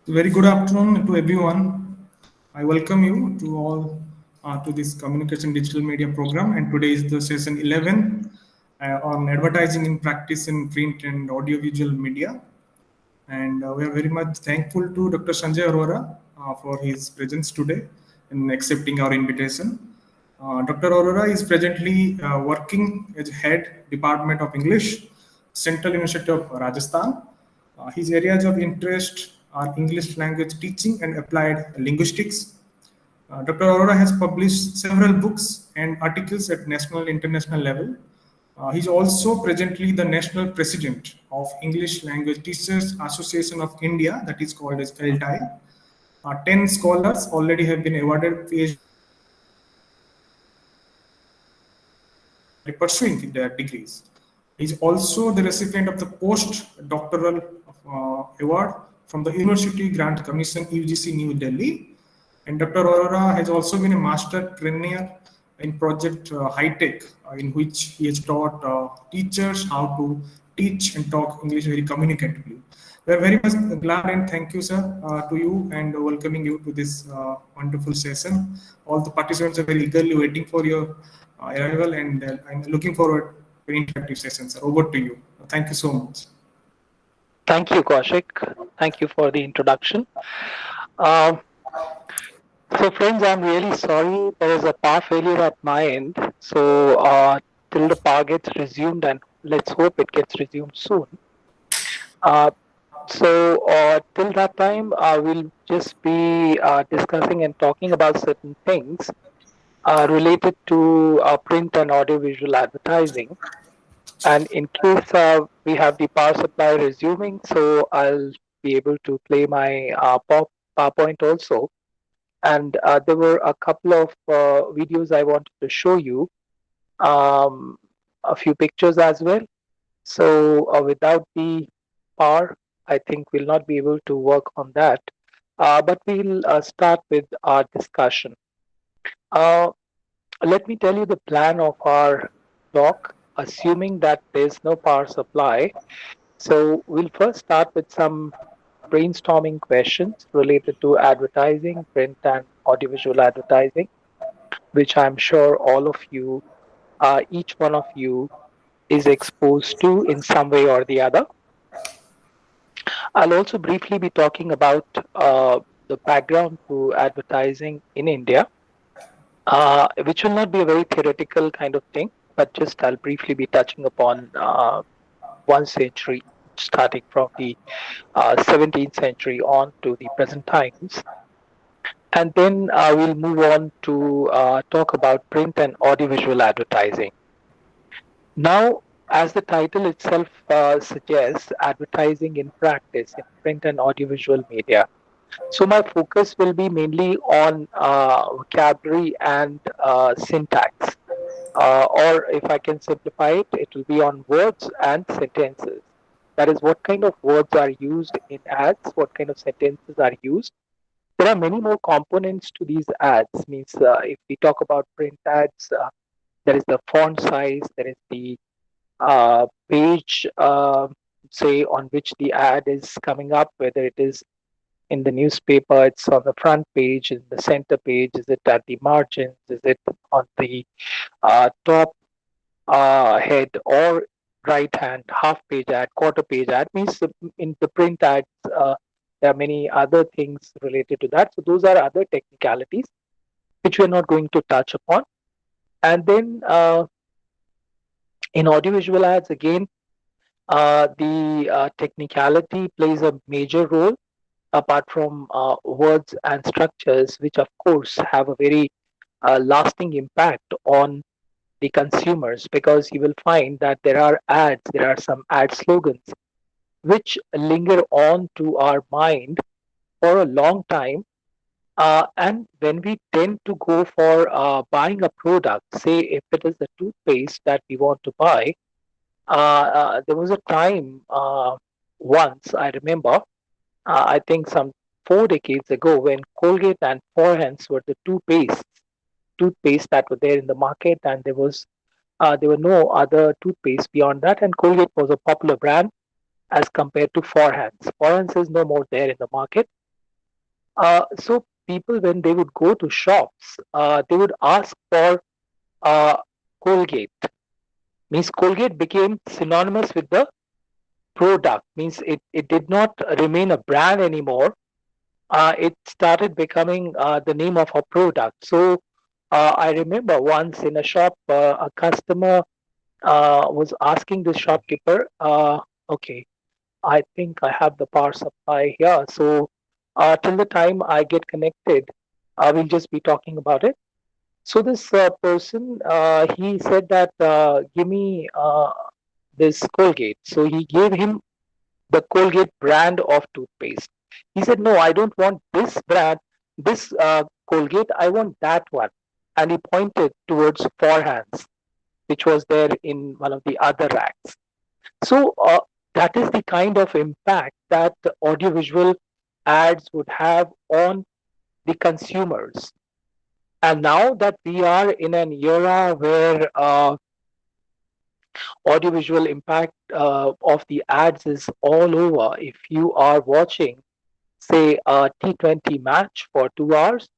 Very good afternoon to everyone. I welcome you to all to this communication digital media program, and today is the session 11 on advertising in practice in print and audiovisual media. And we are very much thankful to Dr. Sanjay Arora for his presence today in accepting our invitation. Dr. Arora is presently working as head Department of English, Central University of Rajasthan. His areas of interest are English language teaching and applied linguistics. Dr. Arora has published several books and articles at national and international level. He's also presently the national president of English Language Teachers Association of India, that is called as ELTI. 10 scholars already have been awarded PhD pursuing their degrees. He's also the recipient of the post-doctoral award from the University Grant Commission, UGC, New Delhi. And Dr. Arora has also been a master trainer in Project High Tech, in which he has taught teachers how to teach and talk English very communicatively. We are very much glad and thank you, sir, to you and welcoming you to this wonderful session. All the participants are very eagerly waiting for your arrival, and I'm looking forward to interactive sessions, sir. Over to you. Thank you so much. Thank you, Kaushik. Thank you for the introduction. So friends, I'm really sorry. There is a power failure at my end. So till the power gets resumed, and let's hope it gets resumed soon. Till that time, we'll just be discussing and talking about certain things related to print and audiovisual advertising. And in case we have the power supply resuming, so I'll be able to play my PowerPoint also. And there were a couple of videos I wanted to show you, a few pictures as well. So without the power, I think we'll not be able to work on that. But we'll start with our discussion. Let me tell you the plan of our talk, assuming that there's no power supply. So we'll first start with some brainstorming questions related to advertising, print and audiovisual advertising, which I'm sure all of you, each one of you is exposed to in some way or the other. I'll also briefly be talking about the background to advertising in India, which will not be a very theoretical kind of thing, but just I'll briefly be touching upon one century, starting from the 17th century on to the present times. And then we'll move on to talk about print and audiovisual advertising. Now, as the title itself suggests, advertising in practice in print and audiovisual media. So my focus will be mainly on vocabulary and syntax. Or if I can simplify it, it will be on words and sentences. That is, what kind of words are used in ads, what kind of sentences are used. There are many more components to these ads. Means if we talk about print ads, there is the font size, there is the page, say, on which the ad is coming up, whether it is in the newspaper, it's on the front page, in the center page, is it at the margins, is it on the top head, or right hand, half page ad, quarter page ad. Means in the print ads, there are many other things related to that. So those are other technicalities which we're not going to touch upon. And then in audiovisual ads, again, the technicality plays a major role, apart from words and structures, which of course have a very lasting impact on the consumers, because you will find that there are ads, there are some ad slogans which linger on to our mind for a long time. And when we tend to go for buying a product, say if it is the toothpaste that we want to buy, there was a time once I remember, I think some 4 decades ago, when Colgate and Forehands were the two toothpaste that were there in the market, and there were no other toothpaste beyond that, and Colgate was a popular brand. as compared to forehands. Forehands is no more there in the market. So people, when they would go to shops, they would ask for uh, Colgate. Means Colgate became synonymous with the product. Means it did not remain a brand anymore. It started becoming the name of a product. So I remember once in a shop, a customer was asking the shopkeeper, okay, I think I have the power supply here. So till the time I get connected, I will just be talking about it. So this person, he said that, give me this Colgate. So he gave him the Colgate brand of toothpaste. He said, no, I don't want this brand, this Colgate, I want that one. And he pointed towards forehands, which was there in one of the other racks. So that is the kind of impact that the audiovisual ads would have on the consumers. And now that we are in an era where audiovisual impact of the ads is all over, if you are watching, say, a T20 match for 2 hours,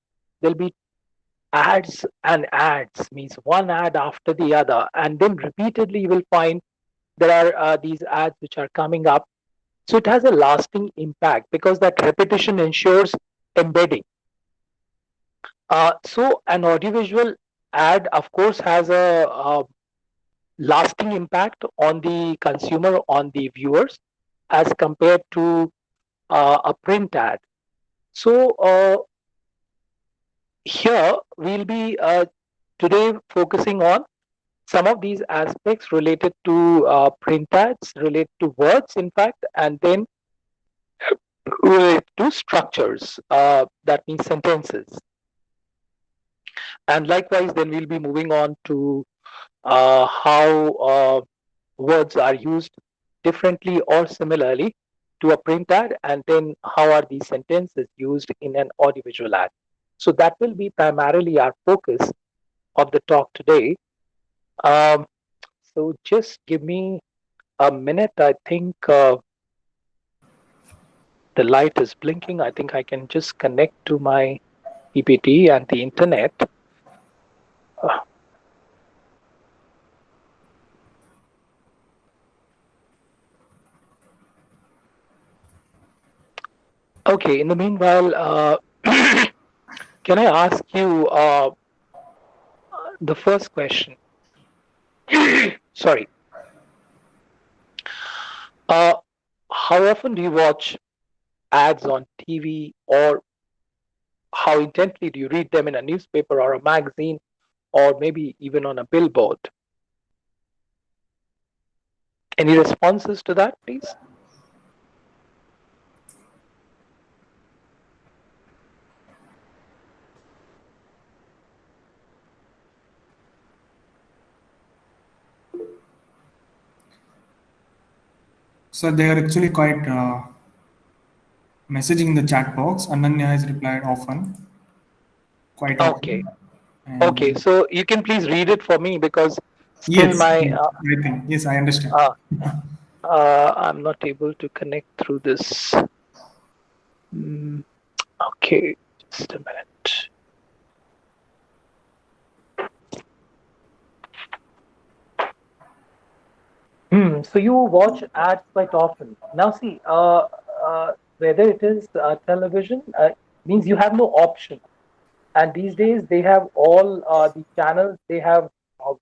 there'll be ads and ads, means one ad after the other. And then repeatedly, you will find there are these ads which are coming up. So it has a lasting impact because that repetition ensures embedding. So an audiovisual ad, of course, has a lasting impact on the consumer, on the viewers, as compared to a print ad. So here we'll be today focusing on some of these aspects related to print ads, related to words, in fact, and then related to structures, that means sentences. And likewise, then we'll be moving on to how words are used differently or similarly to a print ad, and then how are these sentences used in an audiovisual ad. So that will be primarily our focus of the talk today. So just give me a minute. I think the light is blinking. I think I can just connect to my PPT and the internet. Okay, in the meanwhile, can I ask you the first question? Sorry. How often do you watch ads on TV, or how intently do you read them in a newspaper or a magazine, or maybe even on a billboard? Any responses to that, please? So they are actually quite messaging in the chat box. Ananya has replied often, quite often. Okay. And Okay, so you can please read it for me because still yes, my I think yes, I understand. I'm not able to connect through this. Okay, just a minute. So you watch ads quite often. Now see, whether it is television, means you have no option. And these days they have all the channels, they have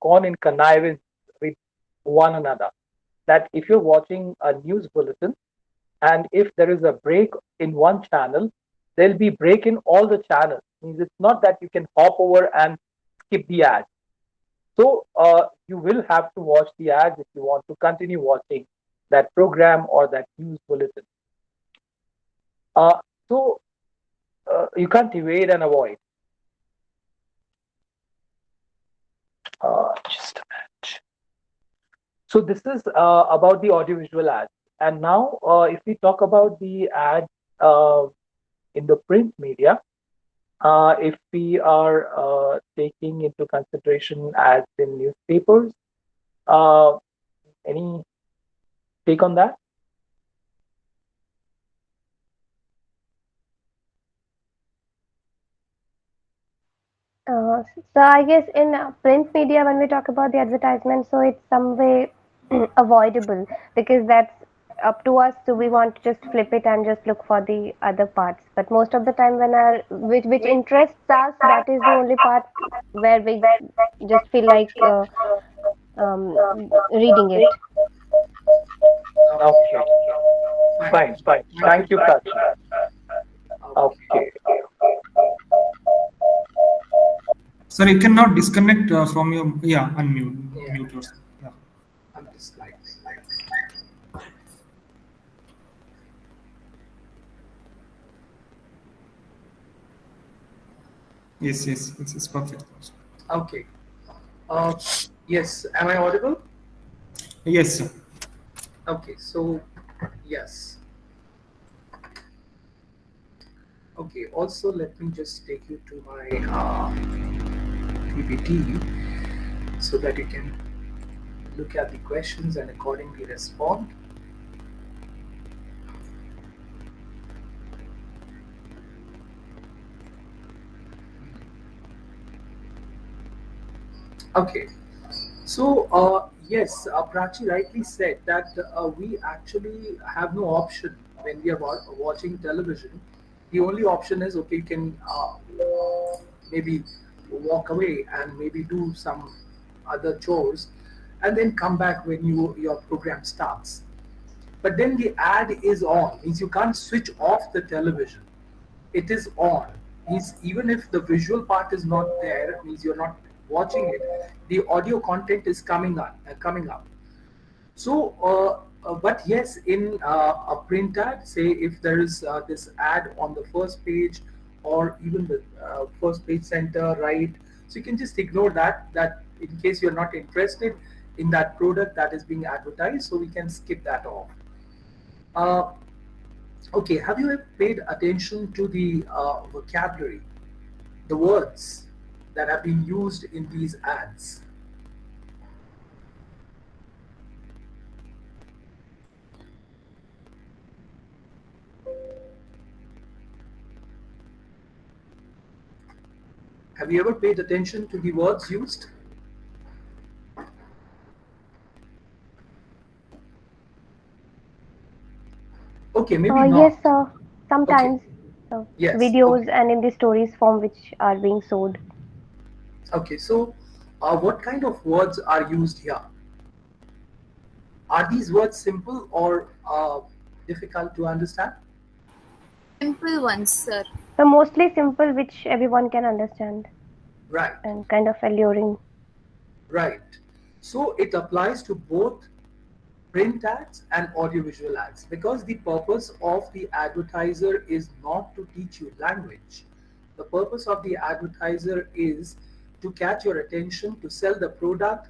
gone in connivance with one another. That if you're watching a news bulletin, and if there is a break in one channel, there'll be break in all the channels. Means it's not that you can hop over and skip the ad. So you will have to watch the ads if you want to continue watching that program or that news bulletin. So you can't evade and avoid. Just a minute. So this is about the audiovisual ads. And now, if we talk about the ads in the print media, if we are taking into consideration ads in newspapers, any take on that? So I guess in print media, when we talk about the advertisement, so it's some way avoidable because that's up to us. So we want to just flip it and just look for the other parts. But most of the time, when our which interests us, that is the only part where we just feel like reading it. Okay, Fine. fine, fine. Thank you. Thank you, Prachi. Okay. Sir, you cannot disconnect from your, yeah, unmute, Yeah, mute yourself. Yeah. I'm just like. Yes, it's perfect. Okay. Uh, yes. Am I audible? Yes, sir. Okay. So, yes. Okay. Also, let me just take you to my PPT so that you can look at the questions and accordingly respond. Okay. So, yes, Prachi rightly said that we actually have no option when we are watching television. The only option is okay, you can maybe walk away and maybe do some other chores and then come back when your program starts. But then the ad is on, means you can't switch off the television. It is on. Means even if the visual part is not there, means you're not watching it, the audio content is coming up. So, but yes, in a print ad, say if there is this ad on the first page or even the first page center, right? So you can just ignore that. That in case you're not interested in that product that is being advertised, so we can skip that off. Uh, okay, have you ever paid attention to the vocabulary, the words that have been used in these ads? Have you ever paid attention to the words used? Okay, maybe Yes, not. Okay, sometimes yes, videos okay. and in the stories form which are being sold. Okay, so what kind of words are used here? Are these words simple or difficult to understand? Simple ones, sir. So mostly simple, which everyone can understand Right, and kind of alluring. right. So it applies to both print ads and audiovisual ads because the purpose of the advertiser is not to teach you language. The purpose of the advertiser is to catch your attention, to sell the product,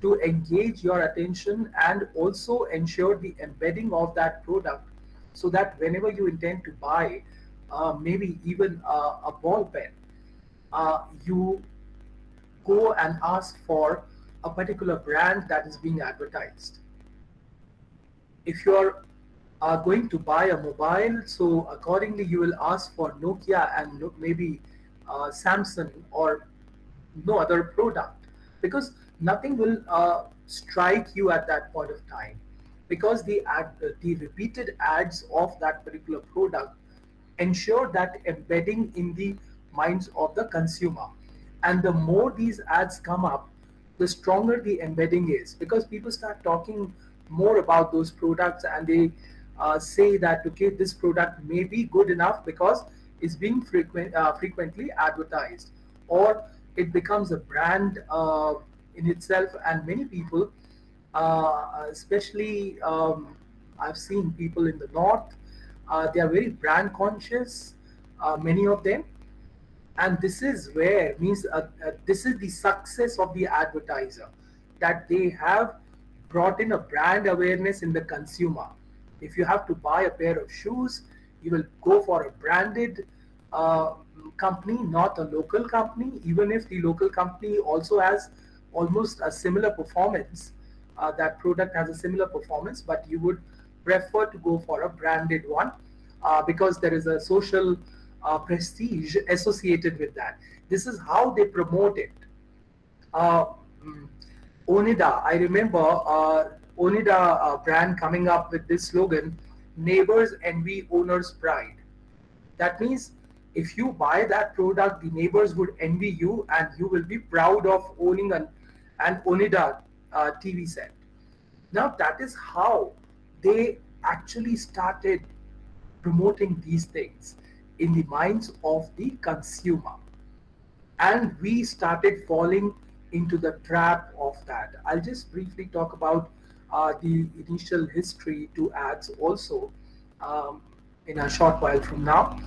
to engage your attention, and also ensure the embedding of that product so that whenever you intend to buy, maybe even a ball pen, you go and ask for a particular brand that is being advertised. If you're going to buy a mobile, so accordingly you will ask for Nokia and maybe Samsung or no other product because nothing will strike you at that point of time because the repeated ads of that particular product ensure that embedding in the minds of the consumer. And the more these ads come up, the stronger the embedding is because people start talking more about those products and they say that okay, this product may be good enough because it's being frequently advertised, or it becomes a brand in itself. And many people, especially I've seen people in the north, they are very brand conscious, many of them, and this is where means this is the success of the advertiser, that they have brought in a brand awareness in the consumer. If you have to buy a pair of shoes, you will go for a branded uh, company, not a local company, even if the local company also has almost a similar performance. That product has a similar performance, but you would prefer to go for a branded one because there is a social prestige associated with that. This is how they promote it. uh, mm, Onida, I remember Onida brand coming up with this slogan, neighbors envy owners pride. That means if you buy that product, the neighbors would envy you and you will be proud of owning an Onida TV set. Now that is how they actually started promoting these things in the minds of the consumer, and we started falling into the trap of that. I'll just briefly talk about the initial history to ads also um, in a short while from now.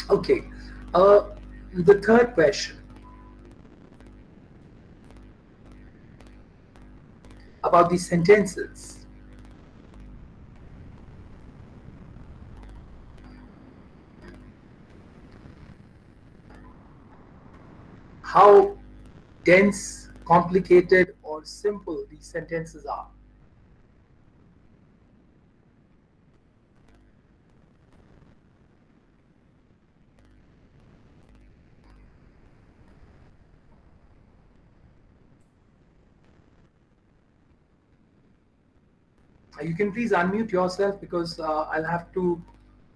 Okay, uh, the third question about the sentences. How dense, complicated, or simple these sentences are. You can please unmute yourself because I'll have to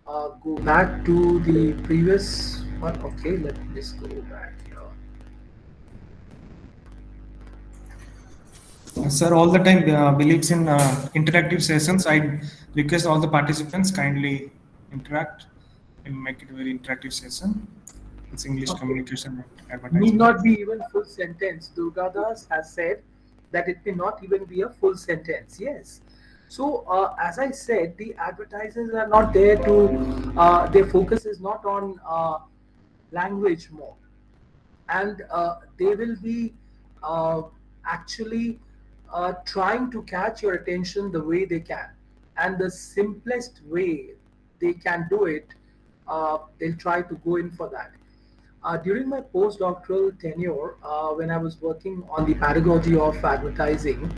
go back to the previous one. Okay, let me just go back here. Sir, all the time believes in interactive sessions. I request all the participants kindly interact and make it a very interactive session. It's English Okay. communication and Need advertising. not be even full sentence. Durgadas has said that it may not even be a full sentence. Yes. So, as I said, the advertisers are not there to, their focus is not on language more. And they will be uh, actually trying to catch your attention the way they can. And the simplest way they can do it, they'll try to go in for that. During my postdoctoral tenure, when I was working on the pedagogy of advertising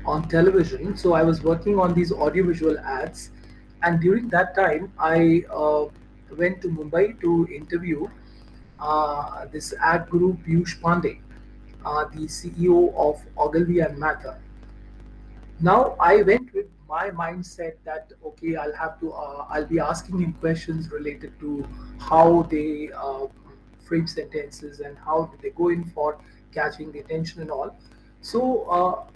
on television, so I was working on these audiovisual ads, and during that time, I went to Mumbai to interview this ad group Piyush Pandey, the CEO of Ogilvy and Mather. Now I went with my mindset that okay, I'll be asking him questions related to how they frame sentences and how do they go in for catching the attention and all. So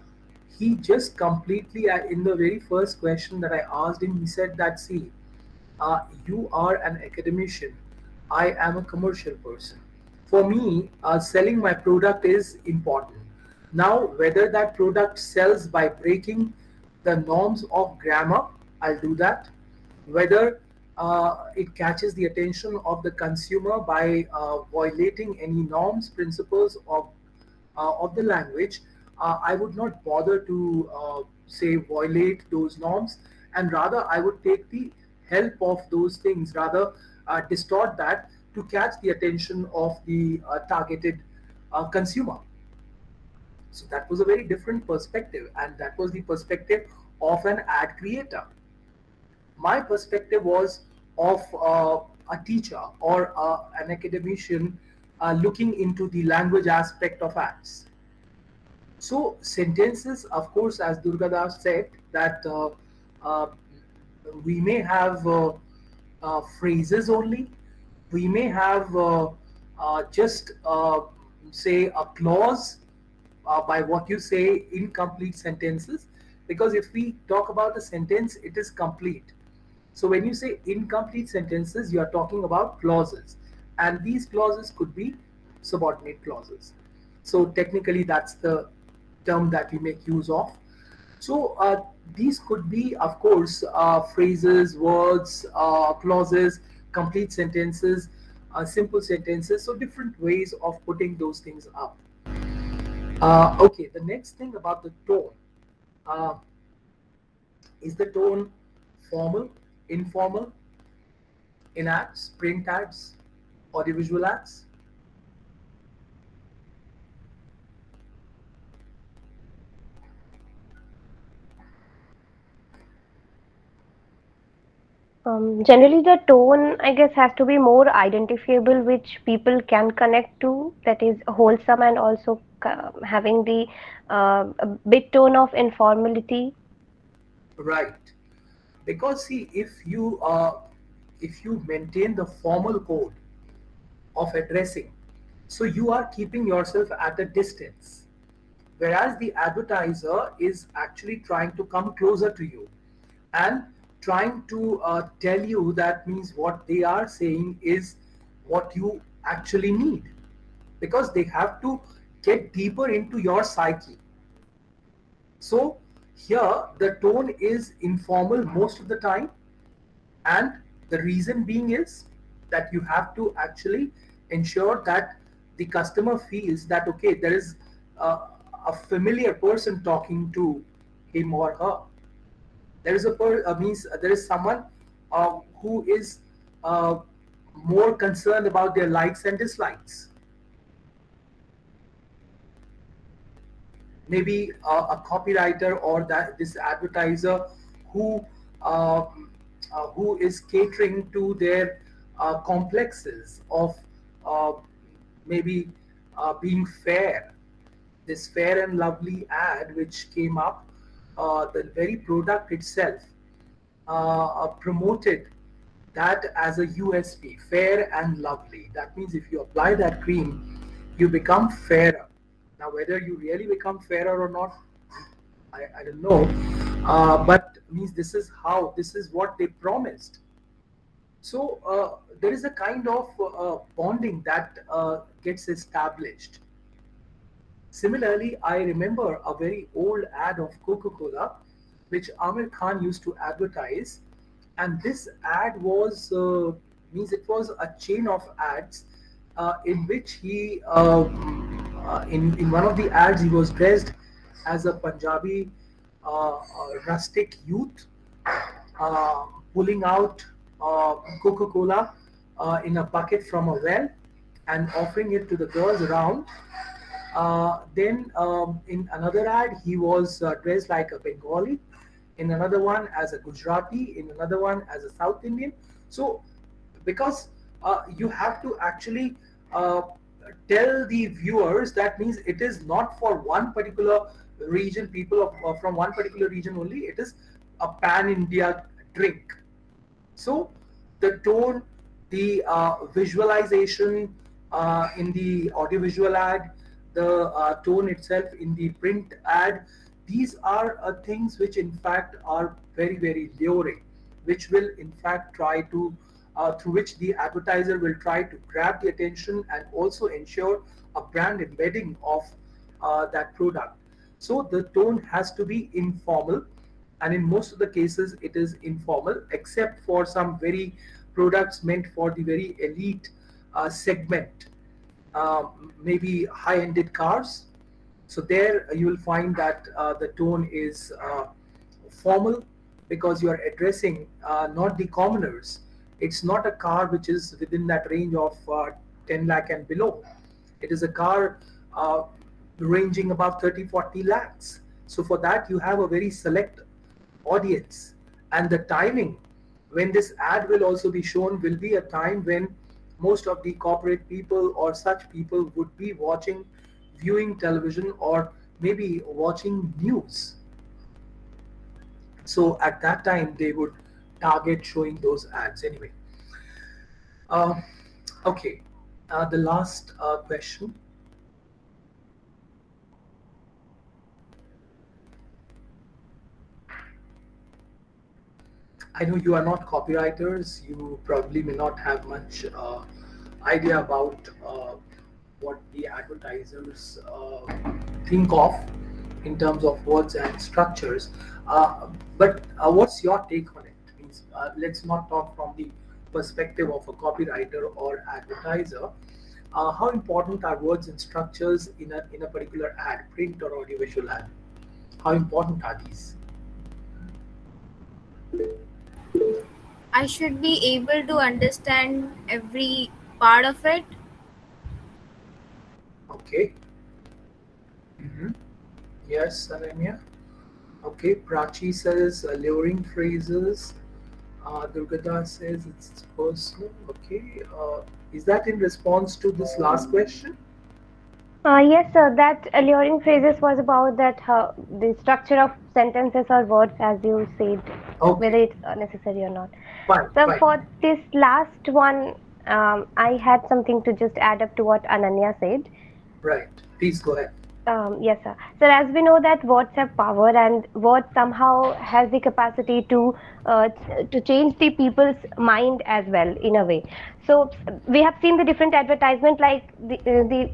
he just completely in the very first question that I asked him, he said that see, you are an academician. I am a commercial person. For me, selling my product is important. Now, whether that product sells by breaking the norms of grammar, I'll do that. Whether it catches the attention of the consumer by violating any norms, principles of the language, I would not bother to say violate those norms, and rather I would take the help of those things, rather distort that to catch the attention of the targeted consumer. So that was a very different perspective, and that was the perspective of an ad creator. My perspective was of a teacher or an academician looking into the language aspect of ads. So sentences, of course, as Durgadas said, that uh, we may have phrases only. We may have just say a clause by what you say, incomplete sentences. Because if we talk about a sentence, it is complete. So when you say incomplete sentences, you are talking about clauses, and these clauses could be subordinate clauses. So technically, that's the term that we make use of. So these could be, of course, phrases, words, clauses, complete sentences, simple sentences. So different ways of putting those things up. Okay, the next thing about the tone. Uh, is the tone formal, informal, in ads, print ads, audiovisual ads? Generally, the tone, I guess, has to be more identifiable, which people can connect to. That is wholesome and also having the a bit tone of informality. Right. Because see, if you maintain the formal code of addressing, so you are keeping yourself at a distance, whereas the advertiser is actually trying to come closer to you and trying to tell you that means what they are saying is what you actually need, because they have to get deeper into your psyche. So here the tone is informal most of the time, and the reason being is that you have to actually ensure that the customer feels that okay, there is a familiar person talking to him or her. There is means there is someone who is uh, more concerned about their likes and dislikes. Maybe a copywriter or that this advertiser who uh, who is catering to their complexes of uh, maybe being fair. This Fair and Lovely ad which came up, the very product itself promoted that as a USP, fair and lovely. That means if you apply that cream, you become fairer. Now, whether you really become fairer or not, I don't know. But means this is what they promised. So there is a kind of bonding that gets established. Similarly, I remember a very old ad of Coca-Cola, which Amir Khan used to advertise, and this ad was means it was a chain of ads in which he in one of the ads he was dressed as a Punjabi rustic youth pulling out Coca-Cola in a bucket from a well and offering it to the girls around. Then in another ad, he was dressed like a Bengali. In another one, as a Gujarati. In another one, as a South Indian. So, because you have to actually tell the viewers that means it is not for one particular region, people from one particular region only. It is a pan-India drink. So the tone, the visualization in the audiovisual ad, the tone itself in the print ad, these are things which in fact are very, very luring, which will in fact try to, through which the advertiser will try to grab the attention and also ensure a brand embedding of that product. So the tone has to be informal, and in most of the cases it is informal, except for some very products meant for the very elite segment, maybe high-ended cars. So there you will find that the tone is formal, because you are addressing not the commoners. It's not a car which is within that range of 10 lakh and below. It is a car ranging above 30-40 lakhs. So for that you have a very select audience, and the timing when this ad will also be shown will be a time when most of the corporate people or such people would be watching, viewing television, or maybe watching news. So at that time they would target showing those ads anyway. uh, okay, the last question. I know you are not copywriters. You probably may not have much idea about what the advertisers think of in terms of words and structures. But what's your take on it? Means, let's not talk from the perspective of a copywriter or advertiser. How important are words and structures in a particular ad, print or audiovisual ad? How important are these? I should be able to understand every part of it. Okay. Mhm. Yes, Ananya. Okay, Prachi says alluring phrases. Durgata says it's personal. Okay. Is that in response to this last question? Yes, sir. That alluring phrases was about that the structure of sentences or words, as you said, whether Okay. it's necessary or not. Fine. So Fine. for this last one, I had something to just add up to what Ananya said. Right. Please go ahead. Yes, sir. So as we know that words have power, and words somehow has the capacity to change the people's mind as well in a way. So we have seen the different advertisement, like the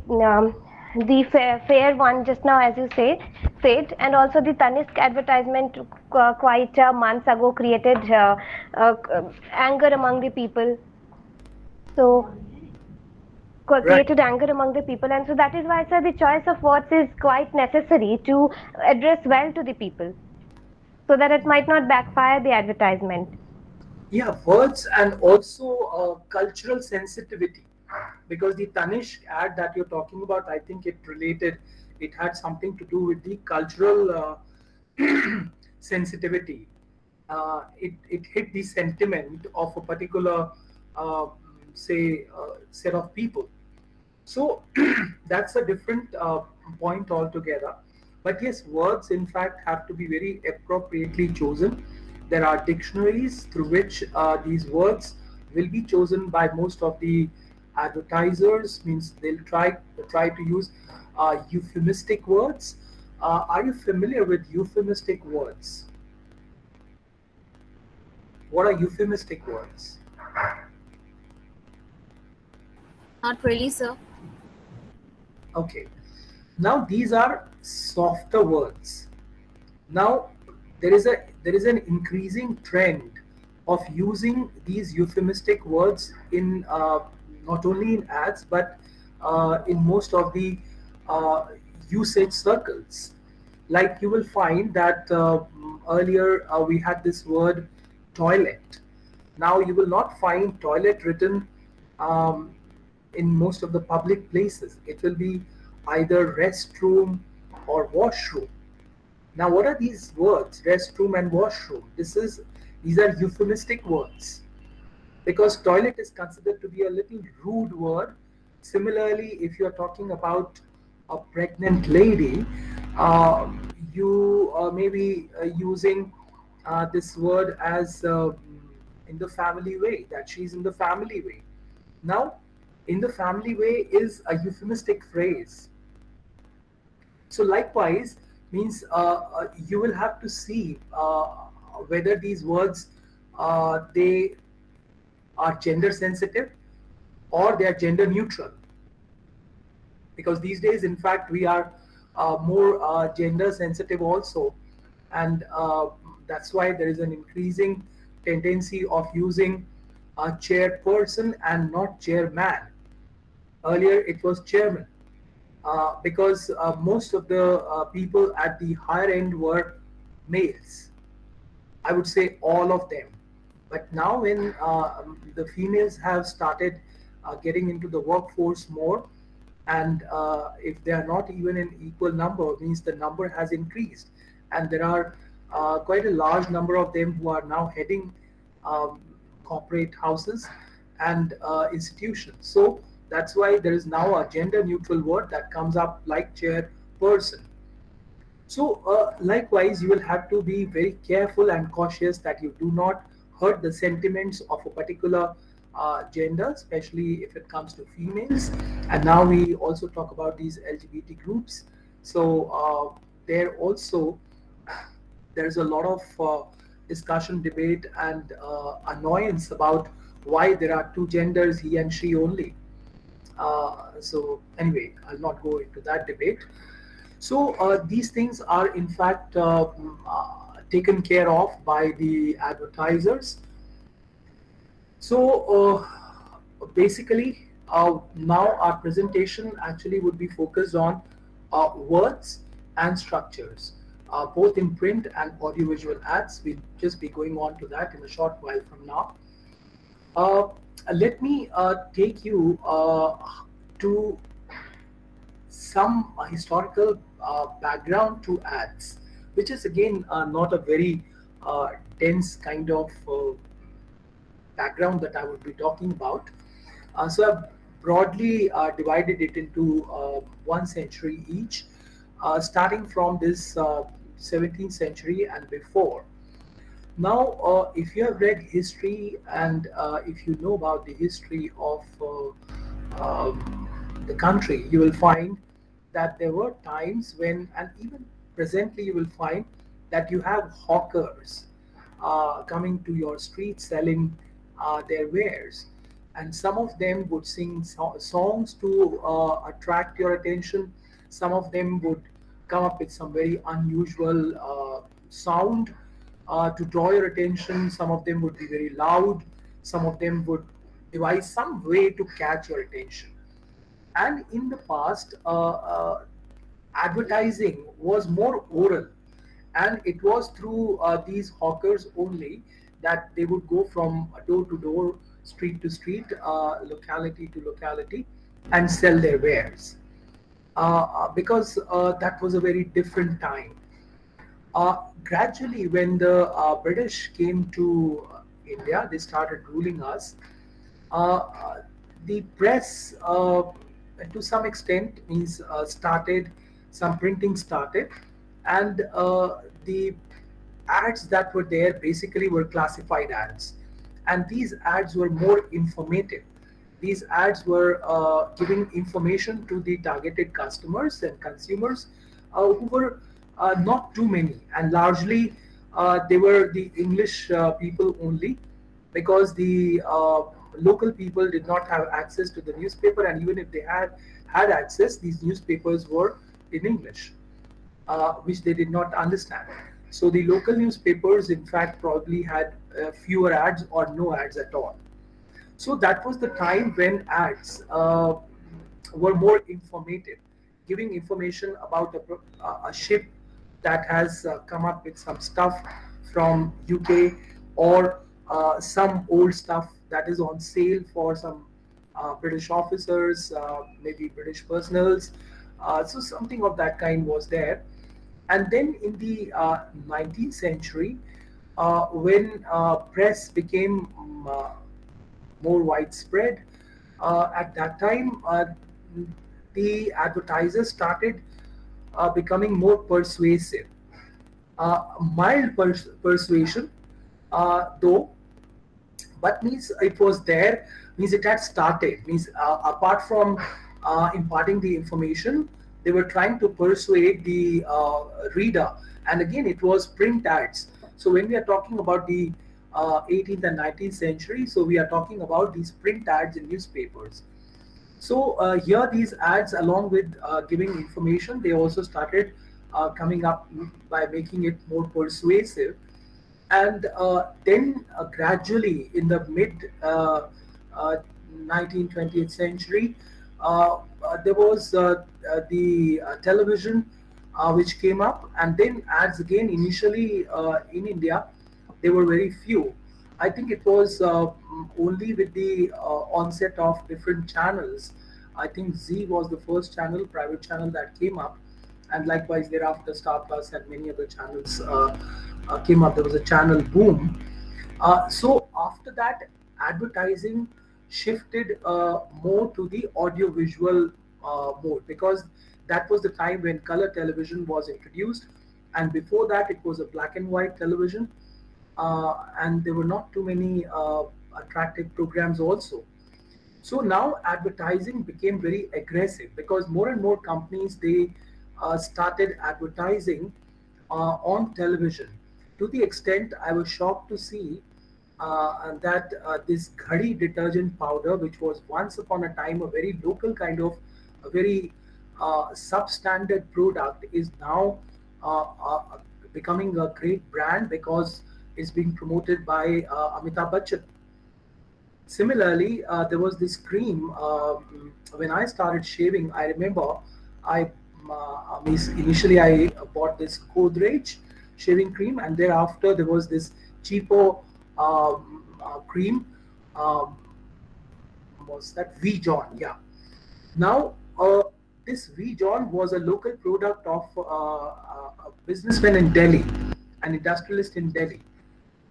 fair one just now, as you said, and also the Tanishq advertisement quite months ago created uh, anger among the people. So Right. created anger among the people, and so that is why, sir, the choice of words is quite necessary to address well to the people so that it might not backfire the advertisement. Yeah, words and also cultural sensitivity. Because the Tanishq ad that you're talking about, I think it had something to do with the cultural sensitivity. It hit the sentiment of a particular, uh, say, set of people. So that's a different point altogether. But yes, words in fact have to be very appropriately chosen. There are dictionaries through which these words will be chosen by most of the advertisers. Means they'll try to use euphemistic words. Are you familiar with euphemistic words? What are euphemistic words? Not really, sir. Okay. Now these are softer words. Now there is an increasing trend of using these euphemistic words in not only in ads but in most of the uh, usage circles. Like you will find that earlier we had this word toilet. Now you will not find toilet written um, in most of the public places. It will be either restroom or washroom. Now, what are these words, restroom and washroom? These are euphemistic words because toilet is considered to be a little rude word. Similarly, if you're talking about a pregnant lady, uh, you may be using this word as in the family way, that she's in the family way. Now, in the family way is a euphemistic phrase. So likewise means you will have to see whether these words they are gender sensitive or they are gender neutral. Because these days, in fact, we are more gender sensitive also, and that's why there is an increasing tendency of using a chairperson and not chairman. Earlier, it was chairman. Because most of the people at the higher end were males. I would say all of them. But now, when the females have started getting into the workforce more, and if they are not even in equal number, means the number has increased, and there are quite a large number of them who are now heading um, corporate houses and institutions. So that's why there is now a gender neutral word that comes up like chairperson. So, likewise, you will have to be very careful and cautious that you do not hurt the sentiments of a particular gender, especially if it comes to females. And now we also talk about these LGBT groups. So, there also there's a lot of discussion, debate, and annoyance about why there are two genders, he and she only. So, anyway, I'll not go into that debate. So these things are in fact taken care of by the advertisers. So basically, now our presentation actually would be focused on words and structures, both in print and audiovisual ads. We'll just be going on to that in a short while from now. Uh, Let me take you to some historical background to ads, which is again not a very dense kind of background that I would be talking about. So I've broadly divided it into 1 century each, starting from this 17th century and before. Now, if you have read history and if you know about the history of the country, you will find that there were times when, and even presently, you will find that you have hawkers coming to your street selling their wares. And some of them would sing songs to attract your attention. Some of them would come up with some very unusual sound to draw your attention. Some of them would be very loud. Some of them would devise some way to catch your attention. And in the past, advertising was more oral, and it was through these hawkers only that they would go from door to door, street to street, locality to locality, and sell their wares. Because that was a very different time. Gradually, when the British came to India, they started ruling us. The press, to some extent, means started, some printing started, and the ads that were there basically were classified ads, and these ads were more informative. These ads were giving information to the targeted customers and consumers who were not too many, and largely they were the English people only, because the local people did not have access to the newspaper, and even if they had access, these newspapers were in English, which they did not understand. So the local newspapers, in fact, probably had fewer ads or no ads at all. So that was the time when ads were more informative, giving information about a ship that has come up with some stuff from UK, or some old stuff that is on sale for some British officers, maybe British personals. So something of that kind was there. And then in the 19th century, when press became more widespread, at that time, the advertisers started becoming more persuasive. Mild persuasion, though, but means it was there, means it had started, means apart from imparting the information, they were trying to persuade the reader. And again, it was print ads. So when we are talking about the 18th and 19th century, so we are talking about these print ads in newspapers. So here these ads, along with giving information, they also started coming up by making it more persuasive. And then gradually in the mid 19th, 20th century, there was the television which came up, and then ads again. Initially in India, they were very few. I think it was only with the onset of different channels. I think Z was the first channel, private channel, that came up, and likewise thereafter Star Plus and many other channels came up. There was a channel boom. So after that, advertising shifted more to the audio-visual mode, because that was the time when color television was introduced, and before that it was a black and white television, and there were not too many attractive programs also. So now advertising became very aggressive, because more and more companies, they started advertising on television, to the extent I was shocked to see that this Ghadi detergent powder, which was once upon a time a very local kind of, a very substandard product, is now becoming a great brand because it's being promoted by Amitabh Bachchan. Similarly, there was this cream. When I started shaving, I remember initially I bought this Godrej shaving cream, and thereafter there was this cheapo cream. Was that V John? Yeah. Now, this V John was a local product of a businessman in Delhi, an industrialist in Delhi.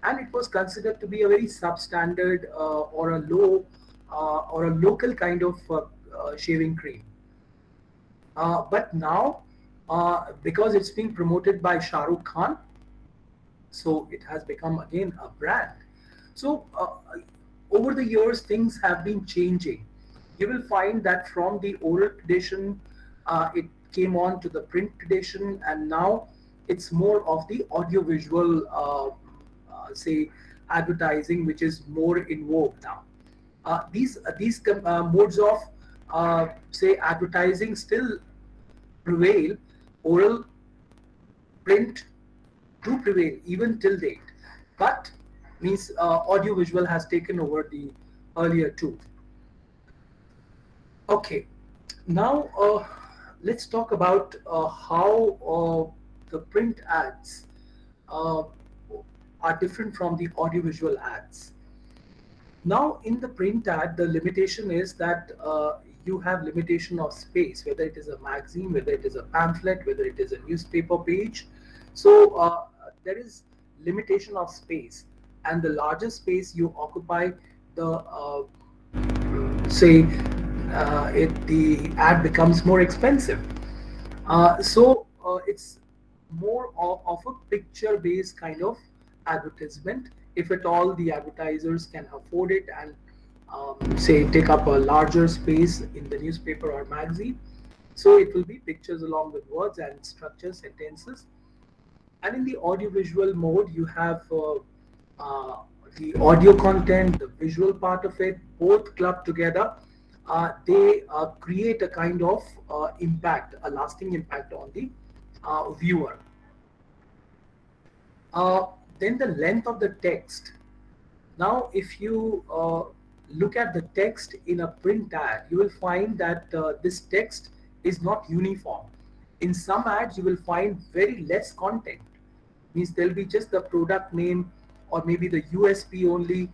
and it was considered to be a very substandard or a low or a local kind of shaving cream. But now, because it's being promoted by Shah Rukh Khan, so it has become again a brand. So over the years, things have been changing. You will find that from the oral tradition, it came on to the print tradition, and now it's more of the audiovisual, say, advertising, which is more in vogue now. These modes of say advertising still prevail. Oral, print do prevail even till date, but means audiovisual has taken over the earlier two. Okay, now let's talk about how the print ads uh, are different from the audiovisual ads. Now, in the print ad, the limitation is that you have limitation of space, whether it is a magazine, whether it is a pamphlet, whether it is a newspaper page. So there is limitation of space, and the larger space you occupy, the say the ad becomes more expensive. So it's more of a picture-based kind of advertisement, if at all the advertisers can afford it and say take up a larger space in the newspaper or magazine. So it will be pictures along with words and structure sentences. And in the audiovisual mode, you have the audio content, the visual part of it, both clubbed together. They create a kind of impact, a lasting impact on the viewer. Then the length of the text. Now, if you look at the text in a print ad, you will find that this text is not uniform. In some ads, you will find very less content. Means there'll be just the product name, or maybe the USP only,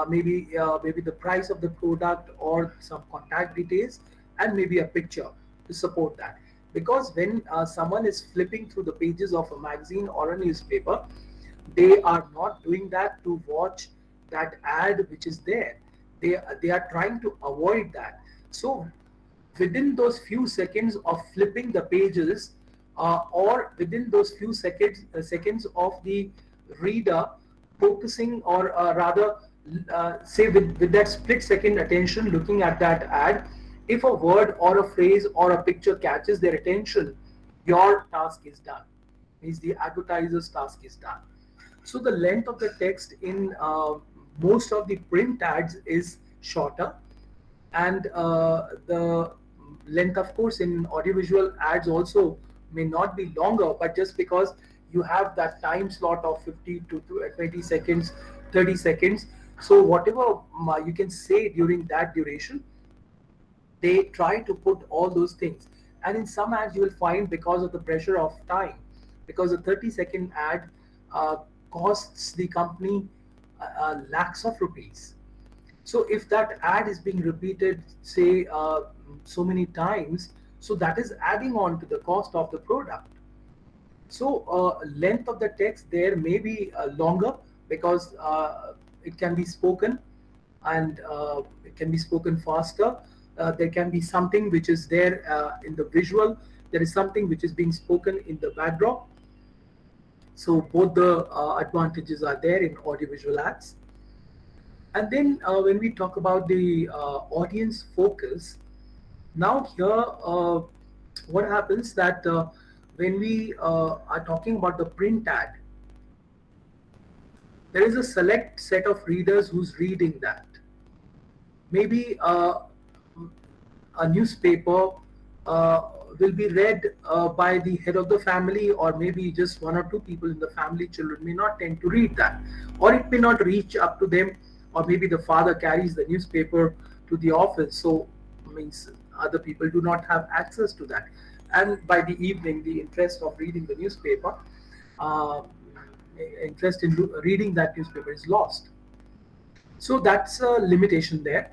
maybe the price of the product, or some contact details, and maybe a picture to support that. Because when someone is flipping through the pages of a magazine or a newspaper, they are not doing that to watch that ad which is there. They are trying to avoid that. So within those few seconds of flipping the pages, or within those few seconds of the reader focusing, or rather say with that split second attention looking at that ad, if a word or a phrase or a picture catches their attention, your task is done. Means the advertiser's task is done. So the length of the text in most of the print ads is shorter, and the length, of course, in audiovisual ads also may not be longer, but just because you have that time slot of 50 to 20 seconds, 30 seconds. So whatever you can say during that duration, they try to put all those things. And in some ads, you will find, because of the pressure of time, because a 30-second ad costs the company lakhs of rupees. So if that ad is being repeated, say, so many times, so that is adding on to the cost of the product. So length of the text there may be longer, because it can be spoken, and it can be spoken faster. There can be something which is there in the visual. There is something which is being spoken in the backdrop. So both the advantages are there in audiovisual ads. And then when we talk about the audience focus, now here what happens that when we are talking about the print ad, there is a select set of readers who's reading that. Maybe a newspaper will be read by the head of the family, or maybe just one or two people in the family. Children may not tend to read that, or it may not reach up to them, or maybe the father carries the newspaper to the office, so means other people do not have access to that. And by the evening, the interest of reading the newspaper, interest in reading that newspaper is lost. So that's a limitation there.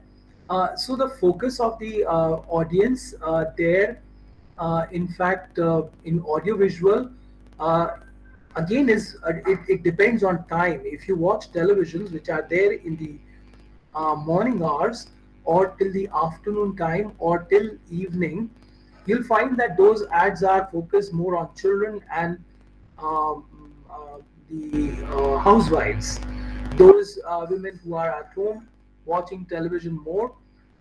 So the focus of the audience there, in fact, in audiovisual, again is it depends on time. If you watch televisions which are there in the morning hours or till the afternoon time or till evening, you'll find that those ads are focused more on children and um, uh, the housewives, those women who are at home watching television more.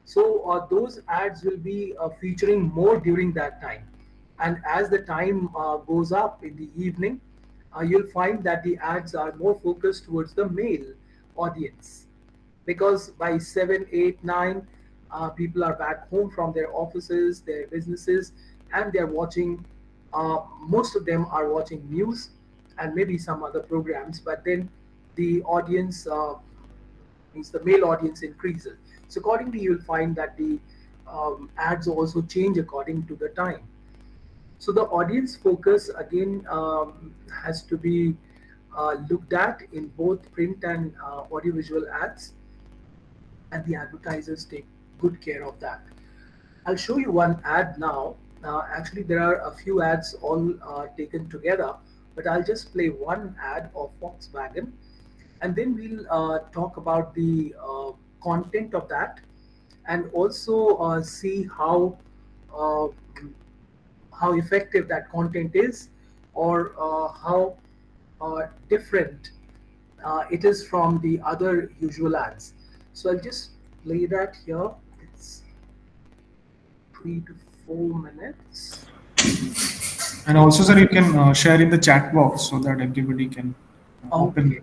So those ads will be featuring more during that time. And as the time goes up in the evening, you'll find that the ads are more focused towards the male audience, because by 7, 8, 9, people are back home from their offices, their businesses, and they're watching. Most of them are watching news and maybe some other programs, but then the audience, means the male audience, increases. So accordingly, you'll find that the ads also change according to the time. So the audience focus again has to be looked at in both print and audiovisual ads, and the advertisers take good care of that. I'll show you one ad now. Actually, there are a few ads all taken together, but I'll just play one ad of Volkswagen, and then we'll talk about the content of that, and also see uh, how effective that content is, or how different it is from the other usual ads. So I'll just play that here. It's 3 to 4 minutes. And also, sir, you can share in the chat box so that everybody can open. Okay.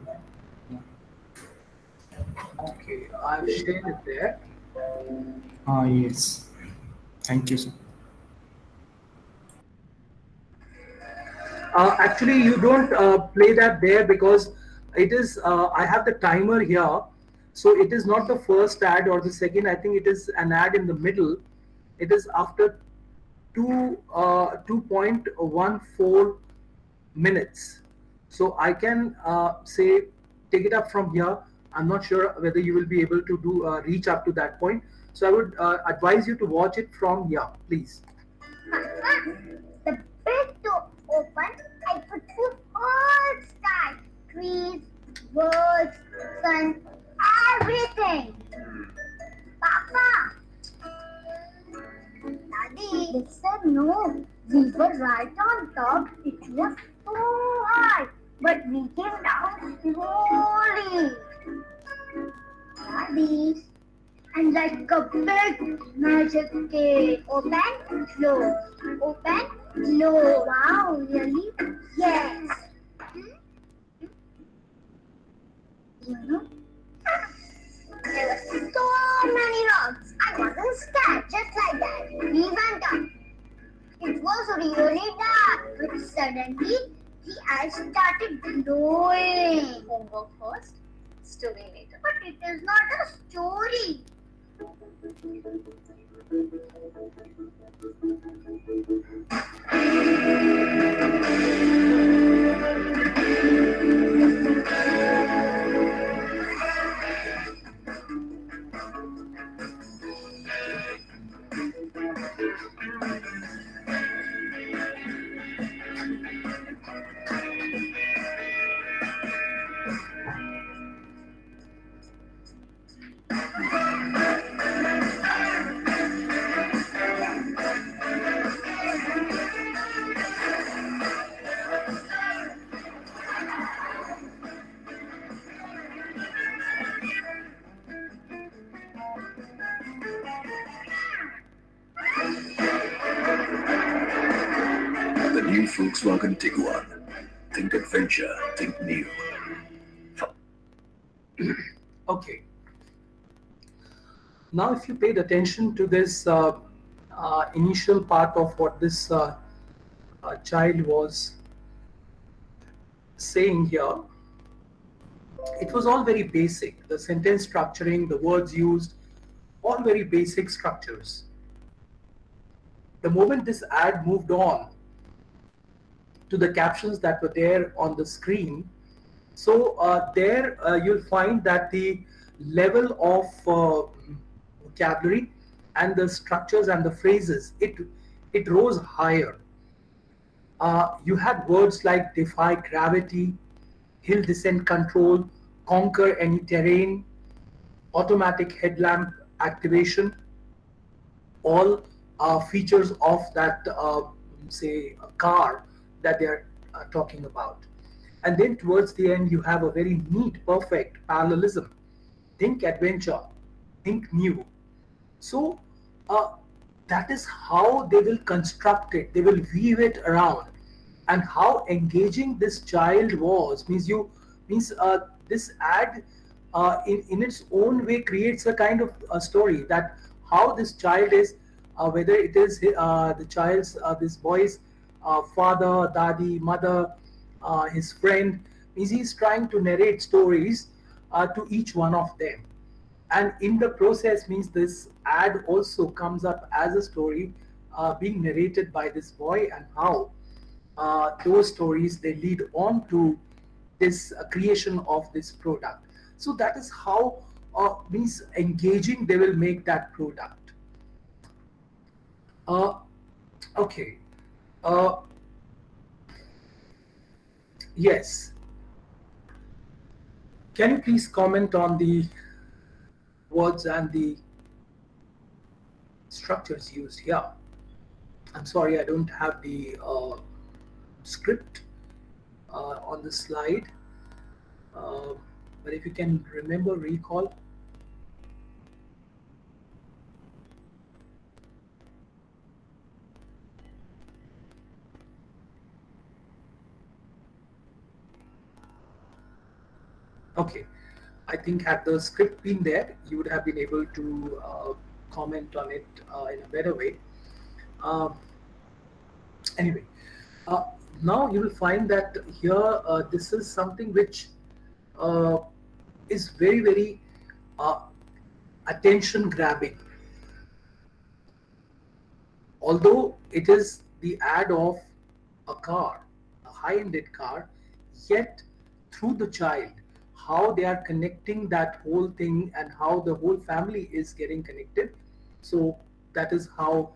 Okay, I've shared it there. Yes. Thank you, sir. Actually, you don't play that there because it is. I have the timer here, so it is not the first ad or the second. I think it is an ad in the middle. It is after 2.14 minutes. So I can say take it up from here. I'm not sure whether you will be able to do reach up to that point. So I would advise you to watch it from here, please. The big door open, I could see all sky, trees, birds, sun, everything. Papa! Daddy, listen, no. We were right on top. It was so high, but we came down slowly. Daddy, and like a big magic cake. Open, close. Open, close. Wow, really? Yes. You know, there were so many rocks. I wasn't scared, just like that. We went up. It was really dark, but suddenly the eyes started glowing. Homework first, story later. But it is not a story. The new Volkswagen Tiguan. Think adventure, think new. Okay. Now, if you paid attention to this initial part of what this child was saying here, it was all very basic. The sentence structuring, the words used, all very basic structures. The moment this ad moved on to the captions that were there on the screen, so there you'll find that the level of vocabulary and the structures and the phrases, it rose higher. You had words like defy gravity, hill descent control, conquer any terrain, automatic headlamp activation, all features of that, say, car that they are talking about. And then towards the end, you have a very neat, perfect parallelism. Think adventure, think new. So that is how they will construct it. They will weave it around, and how engaging this child was means this ad in its own way creates a kind of a story that how this child is, whether it is the child's this boy's father, daddy, mother, his friend, means he's trying to narrate stories to each one of them. And in the process means this ad also comes up as a story being narrated by this boy, and how those stories they lead on to this creation of this product. So that is how means engaging they will make that product. Okay. Yes. Can you please comment on the words and the structures used here? I'm sorry, I don't have the script on the slide, but if you can remember, recall. Okay, I think had the script been there, you would have been able to comment on it in a better way. Anyway, now you will find that here this is something which is very, very attention grabbing. Although it is the ad of a car, a high-ended car, yet through the child, how they are connecting that whole thing and how the whole family is getting connected. So that is how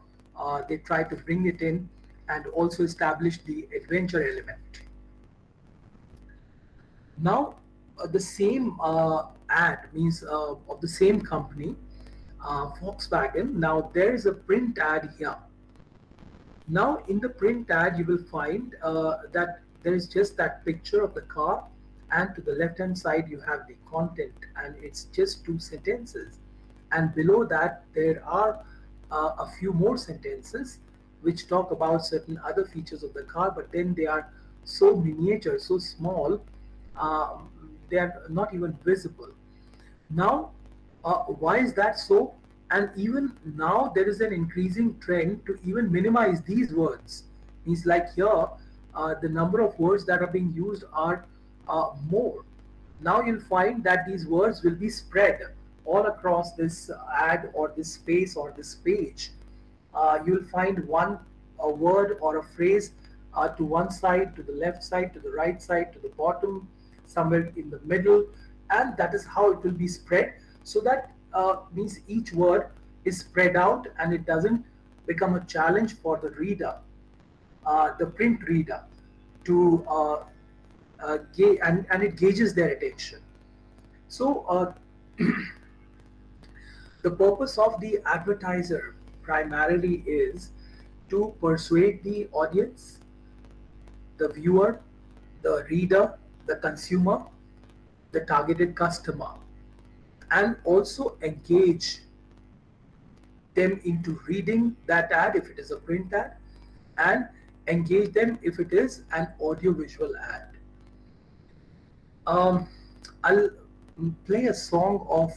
they try to bring it in and also establish the adventure element. Now the same ad means of the same company, Volkswagen. Now there is a print ad here. Now in the print ad you will find that there is just that picture of the car, and to the left hand side you have the content, and it's just 2 sentences, and below that there are a few more sentences which talk about certain other features of the car, but then they are so miniature, so small, they are not even visible. Now why is that so? And even now there is an increasing trend to even minimize these words. Means like here the number of words that are being used are more. Now you'll find that these words will be spread all across this ad or this space or this page. You'll find one a word or a phrase to one side, to the left side, to the right side, to the bottom, somewhere in the middle, and that is how it will be spread, so that means each word is spread out and it doesn't become a challenge for the reader, the print reader, to and it gauges their attention. So the purpose of the advertiser primarily is to persuade the audience, the viewer, the reader, the consumer, the targeted customer, and also engage them into reading that ad if it is a print ad, and engage them if it is an audiovisual ad. I'll play a song of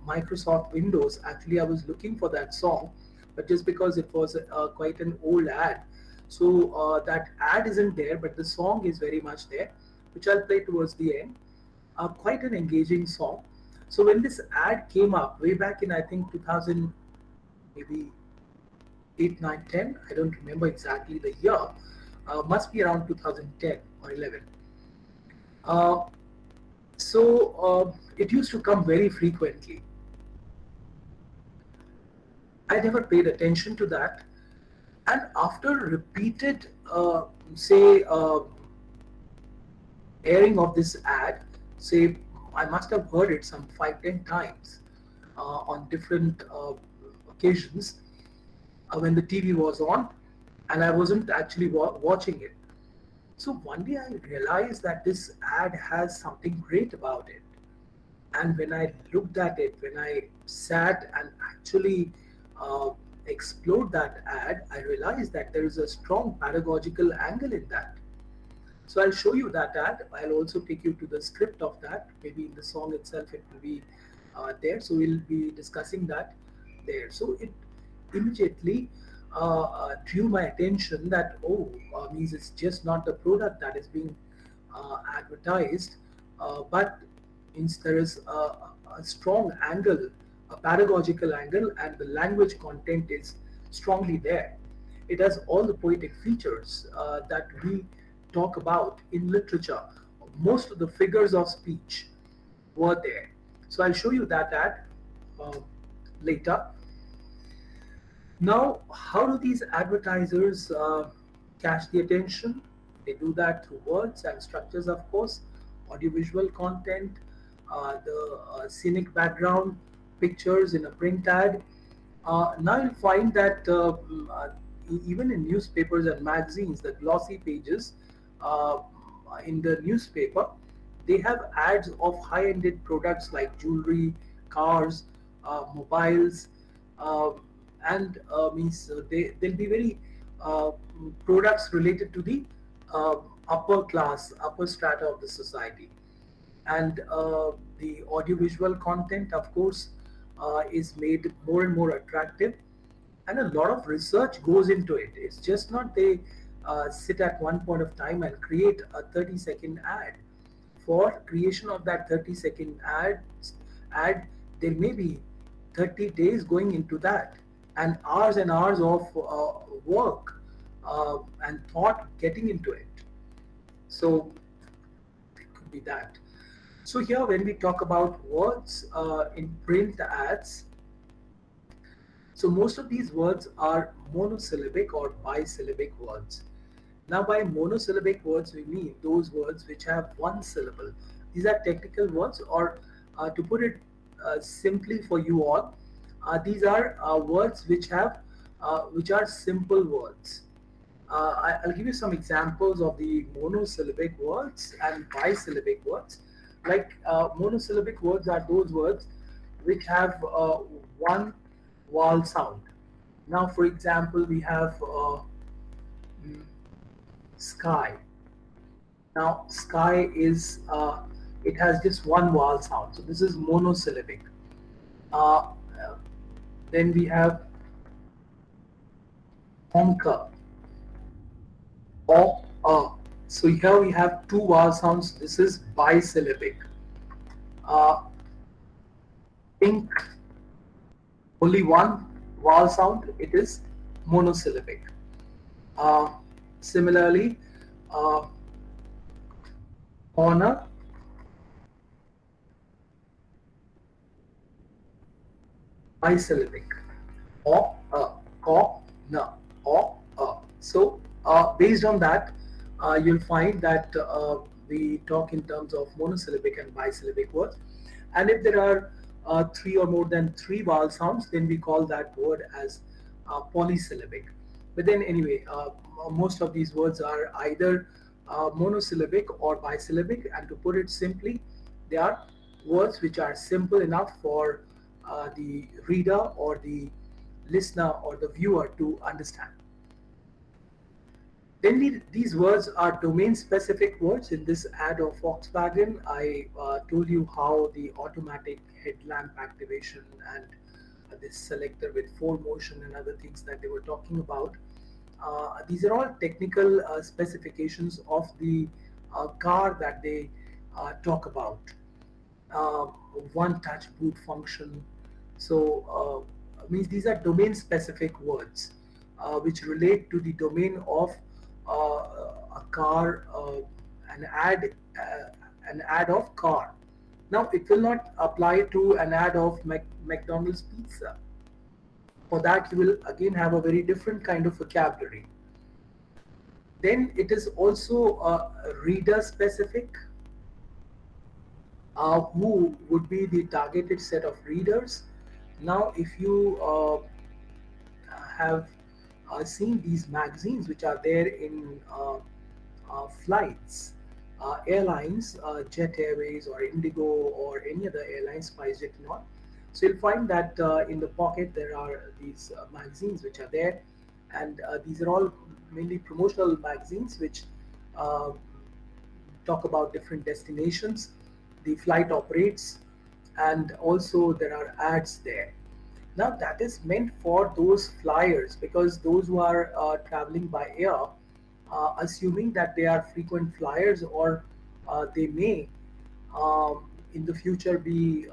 Microsoft Windows. Actually, I was looking for that song, but just because it was quite an old ad, so that ad isn't there, but the song is very much there, which I'll play towards the end. Quite an engaging song. So when this ad came up way back in, I think 2000, maybe 8, 9, 10, I don't remember exactly the year, must be around 2010 or 11. So it used to come very frequently. I never paid attention to that, and after repeated say airing of this ad, say I must have heard it some 5-10 times on different occasions when the TV was on and I wasn't actually watching it. So one day I realized that this ad has something great about it. And when I looked at it, when I sat and actually explored that ad, I realized that there is a strong pedagogical angle in that. So I'll show you that ad. I'll also take you to the script of that. Maybe in the song itself it will be there. So we'll be discussing that there. So it immediately drew my attention that, means it's just not the product that is being advertised, but means there is a strong angle, a pedagogical angle, and the language content is strongly there. It has all the poetic features that we talk about in literature. Most of the figures of speech were there. So I'll show you that ad later. Now, how do these advertisers catch the attention? They do that through words and structures, of course, audiovisual content, the scenic background, pictures in a print ad. Now you'll find that even in newspapers and magazines, the glossy pages in the newspaper, they have ads of high-ended products like jewelry, cars, mobiles, and means they'll be very products related to the upper class, upper strata of the society. And the audiovisual content, of course, is made more and more attractive, and a lot of research goes into it. It's just not they sit at one point of time and create a 30-second ad. For creation of that 30-second ad, there may be 30 days going into that, and hours of work and thought getting into it. So it could be that. So here, when we talk about words in print ads, so most of these words are monosyllabic or bisyllabic words. Now, by monosyllabic words, we mean those words which have one syllable. These are technical words, or to put it simply for you all, these are words which are simple words. I'll give you some examples of the monosyllabic words and bisyllabic words. Like monosyllabic words are those words which have one vowel sound. Now, for example, we have sky. Now, sky is it has just one vowel sound, so this is monosyllabic. Then we have conquer, or so here we have two vowel sounds. This is bisyllabic. Pink, only one vowel sound. It is monosyllabic. Similarly, corner, bisyllabic, or corner, or so based on that, you'll find that we talk in terms of monosyllabic and bisyllabic words. And if there are three or more than three vowel sounds, then we call that word as polysyllabic. But then anyway, most of these words are either monosyllabic or bisyllabic, and to put it simply, they are words which are simple enough for the reader or the listener or the viewer to understand. Then these words are domain-specific words. In this ad of Volkswagen, I told you how the automatic headlamp activation and this selector with 4Motion and other things that they were talking about. These are all technical specifications of the car that they talk about. One-touch boot function. So means these are domain-specific words which relate to the domain of a car, an ad of car. Now, it will not apply to an ad of McDonald's pizza. For that, you will again have a very different kind of vocabulary. Then it is also reader specific. Who would be the targeted set of readers? Now, if you have seen these magazines which are there in flights, airlines, Jet Airways or Indigo or any other airline, SpiceJet and all. So you'll find that in the pocket there are these magazines which are there, and these are all mainly promotional magazines which uh, talk about different destinations, the flight operates, and also there are ads there. Now that is meant for those flyers, because those who are traveling by air, assuming that they are frequent flyers, or they may in the future be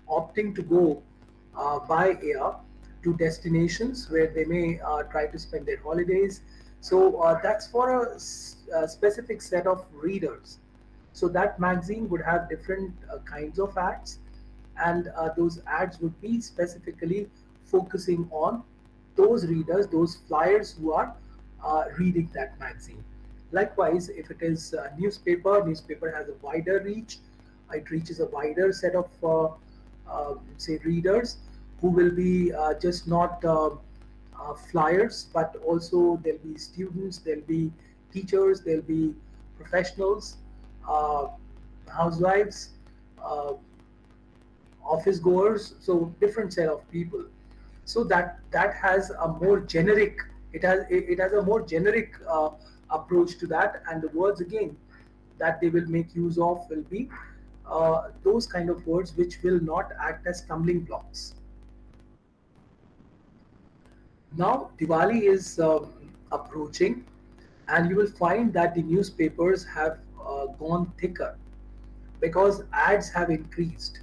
opting to go by air to destinations where they may try to spend their holidays. So that's for a specific set of readers. So that magazine would have different kinds of ads, and those ads would be specifically focusing on those readers, those flyers who are reading that magazine. Likewise, if it is a newspaper has a wider reach. It reaches a wider set of say readers, who will be just not flyers, but also there'll be students, there'll be teachers, there'll be professionals, uh, housewives, uh, office goers, so different set of people. So that has a more generic, it has a more generic approach to that, and the words again that they will make use of will be those kind of words which will not act as stumbling blocks. Now Diwali is approaching, and you will find that the newspapers have gone thicker because ads have increased,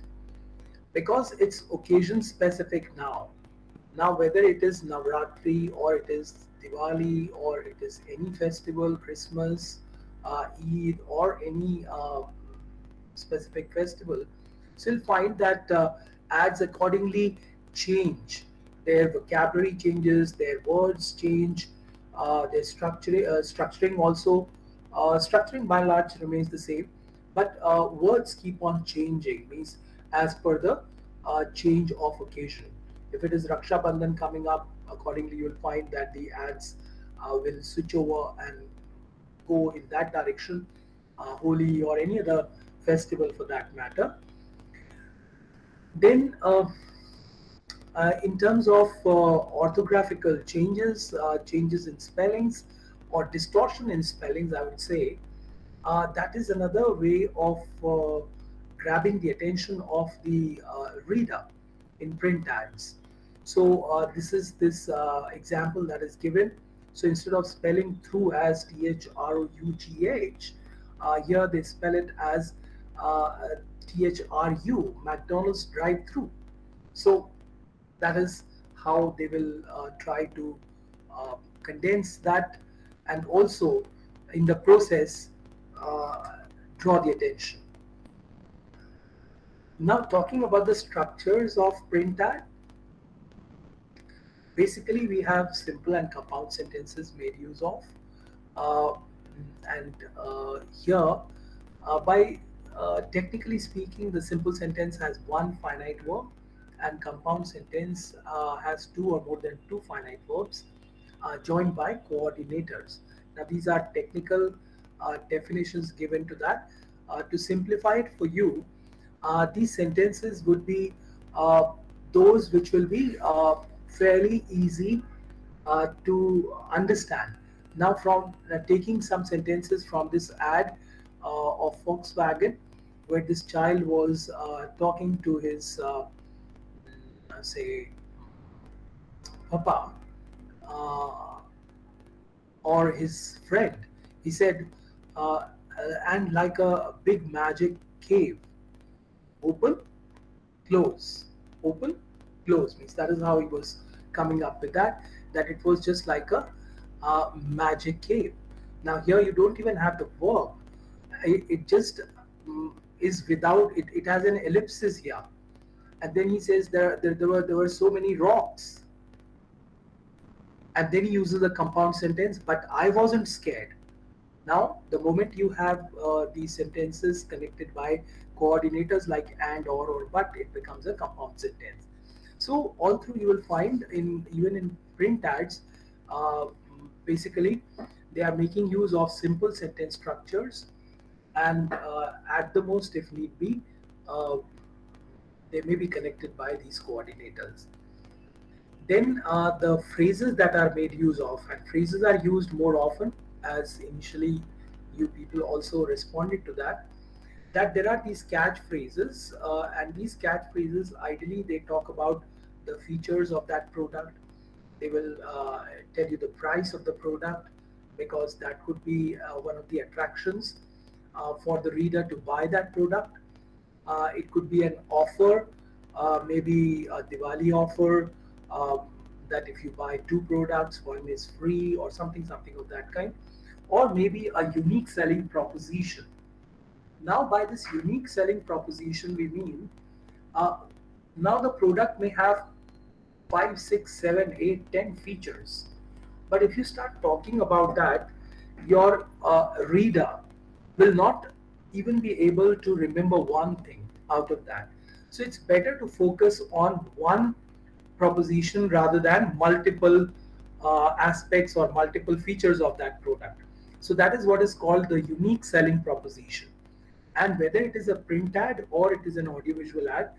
because it's occasion specific now. Now, whether it is Navratri or it is Diwali or it is any festival, Christmas, Eid, or any specific festival, so you'll find that ads accordingly change. Their vocabulary changes, their words change, their structuring also. Structuring by and large remains the same, but words keep on changing, means as per the change of occasion. If it is Raksha Bandhan coming up, accordingly you'll find that the ads will switch over and go in that direction. Holi or any other festival for that matter. Then in terms of orthographical changes, changes in spellings or distortion in spellings, I would say that is another way of grabbing the attention of the reader in print ads. So this is this example that is given. So instead of spelling through as THROUGH, here they spell it as THRU, McDonald's drive-through. So that is how they will try to condense that, and also in the process draw the attention. Now talking about the structures of print ad, basically we have simple and compound sentences made use of, uh, and here by technically speaking, the simple sentence has one finite verb, and compound sentence has two or more than two finite verbs joined by coordinators. Now these are technical definitions given to that. To simplify it for you, these sentences would be those which will be fairly easy to understand. Now from taking some sentences from this ad of Volkswagen, where this child was talking to his say papa or his friend, he said and like a big magic cave, open, close, open, close, means that is how he was coming up with that, that it was just like a magic cave. Now here you don't even have the verb, it just is without it, it has an ellipsis here, and then he says there were so many rocks. and then he uses a compound sentence, but I wasn't scared. Now, the moment you have these sentences connected by coordinators like and, or but, it becomes a compound sentence. So all through you will find even in print ads, uh, basically they are making use of simple sentence structures, and at the most, if need be, uh, they may be connected by these coordinators. Then the phrases that are made use of, and phrases are used more often, as initially you people also responded to that, that there are these catchphrases, and these catchphrases ideally they talk about the features of that product. They will tell you the price of the product, because that could be one of the attractions for the reader to buy that product. It could be an offer, maybe a Diwali offer, um, that if you buy two products, one is free, or something of that kind, or maybe a unique selling proposition. Now, by this unique selling proposition, we mean uh, now the product may have 5, 6, 7, 8, 10 features. But if you start talking about that, your reader will not even be able to remember one thing out of that. So it's better to focus on one proposition rather than multiple aspects or multiple features of that product. So that is what is called the unique selling proposition. And whether it is a print ad or it is an audiovisual ad,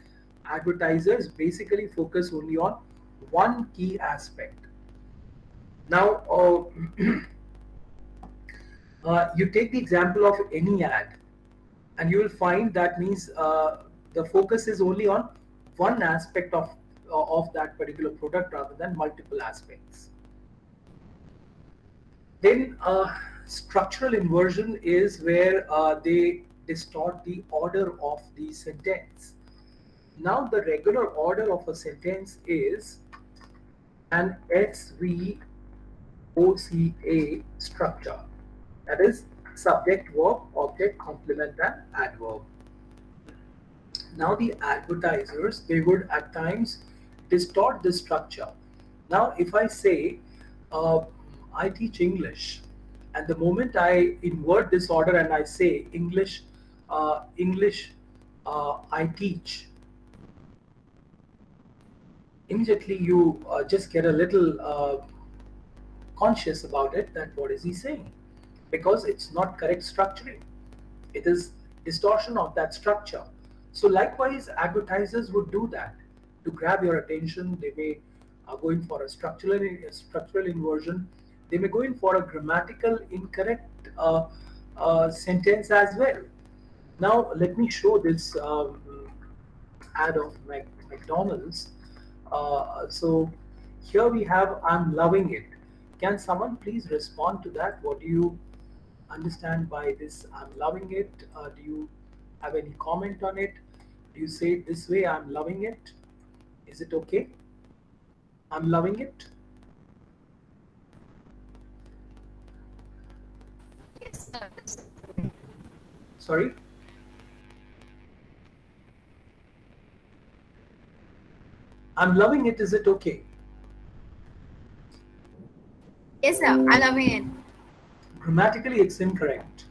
advertisers basically focus only on one key aspect. Now, you take the example of any ad, and you will find that means the focus is only on one aspect of that particular product rather than multiple aspects. Then structural inversion is where they distort the order of the sentence. Now the regular order of a sentence is an SVOCA structure. That is subject, verb, object, complement, and adverb. Now the advertisers, they would at times distort this structure. Now if I say I teach English, and the moment I invert this order and I say English I teach, immediately you just get a little conscious about it, that what is he saying, because it's not correct structuring. It is distortion of that structure. So likewise, advertisers would do that to grab your attention. They may go in for a structural inversion. They may go in for a grammatical incorrect sentence as well. Now let me show this ad of McDonald's. So here we have I'm loving it. Can someone please respond to that? What do you understand by this I'm loving it? Do you have any comment on it? Do you say it this way, I'm loving it? Is it okay? I'm loving it. Yes, sir. Sorry? I'm loving it, is it okay? Yes, sir. I'm loving it. Grammatically, it's incorrect.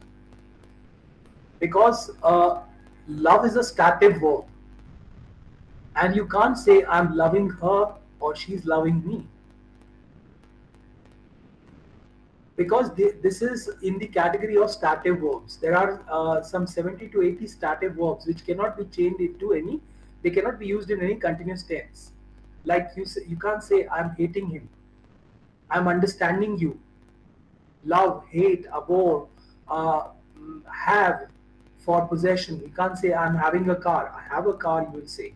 Because love is a stative verb. And you can't say I'm loving her or she's loving me. Because this is in the category of stative verbs. There are some 70 to 80 stative verbs which cannot be changed into any, they cannot be used in any continuous tense. Like you can't say I'm hating him. I'm understanding you. Love, hate, abhor, have, for possession. You can't say I'm having a car. I have a car, you will say.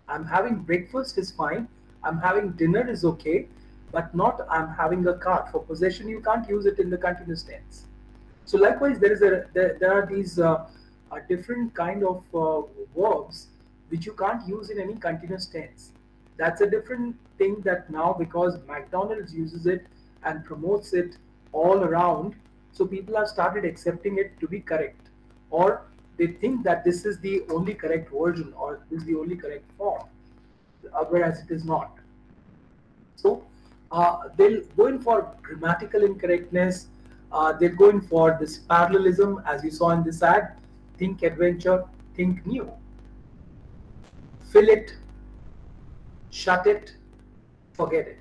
I'm having breakfast is fine. I'm having dinner is okay, but not I'm having a car. For possession, you can't use it in the continuous tense. So likewise, there are these different kind of verbs which you can't use in any continuous tense. That's a different thing that now, because McDonald's uses it and promotes it all around, so people have started accepting it to be correct, or they think that this is the only correct version or this is the only correct form, whereas it is not. So They'll go in for grammatical incorrectness. They'll go in for this parallelism, as you saw in this ad. Think adventure, think new. Fill it, shut it, forget it.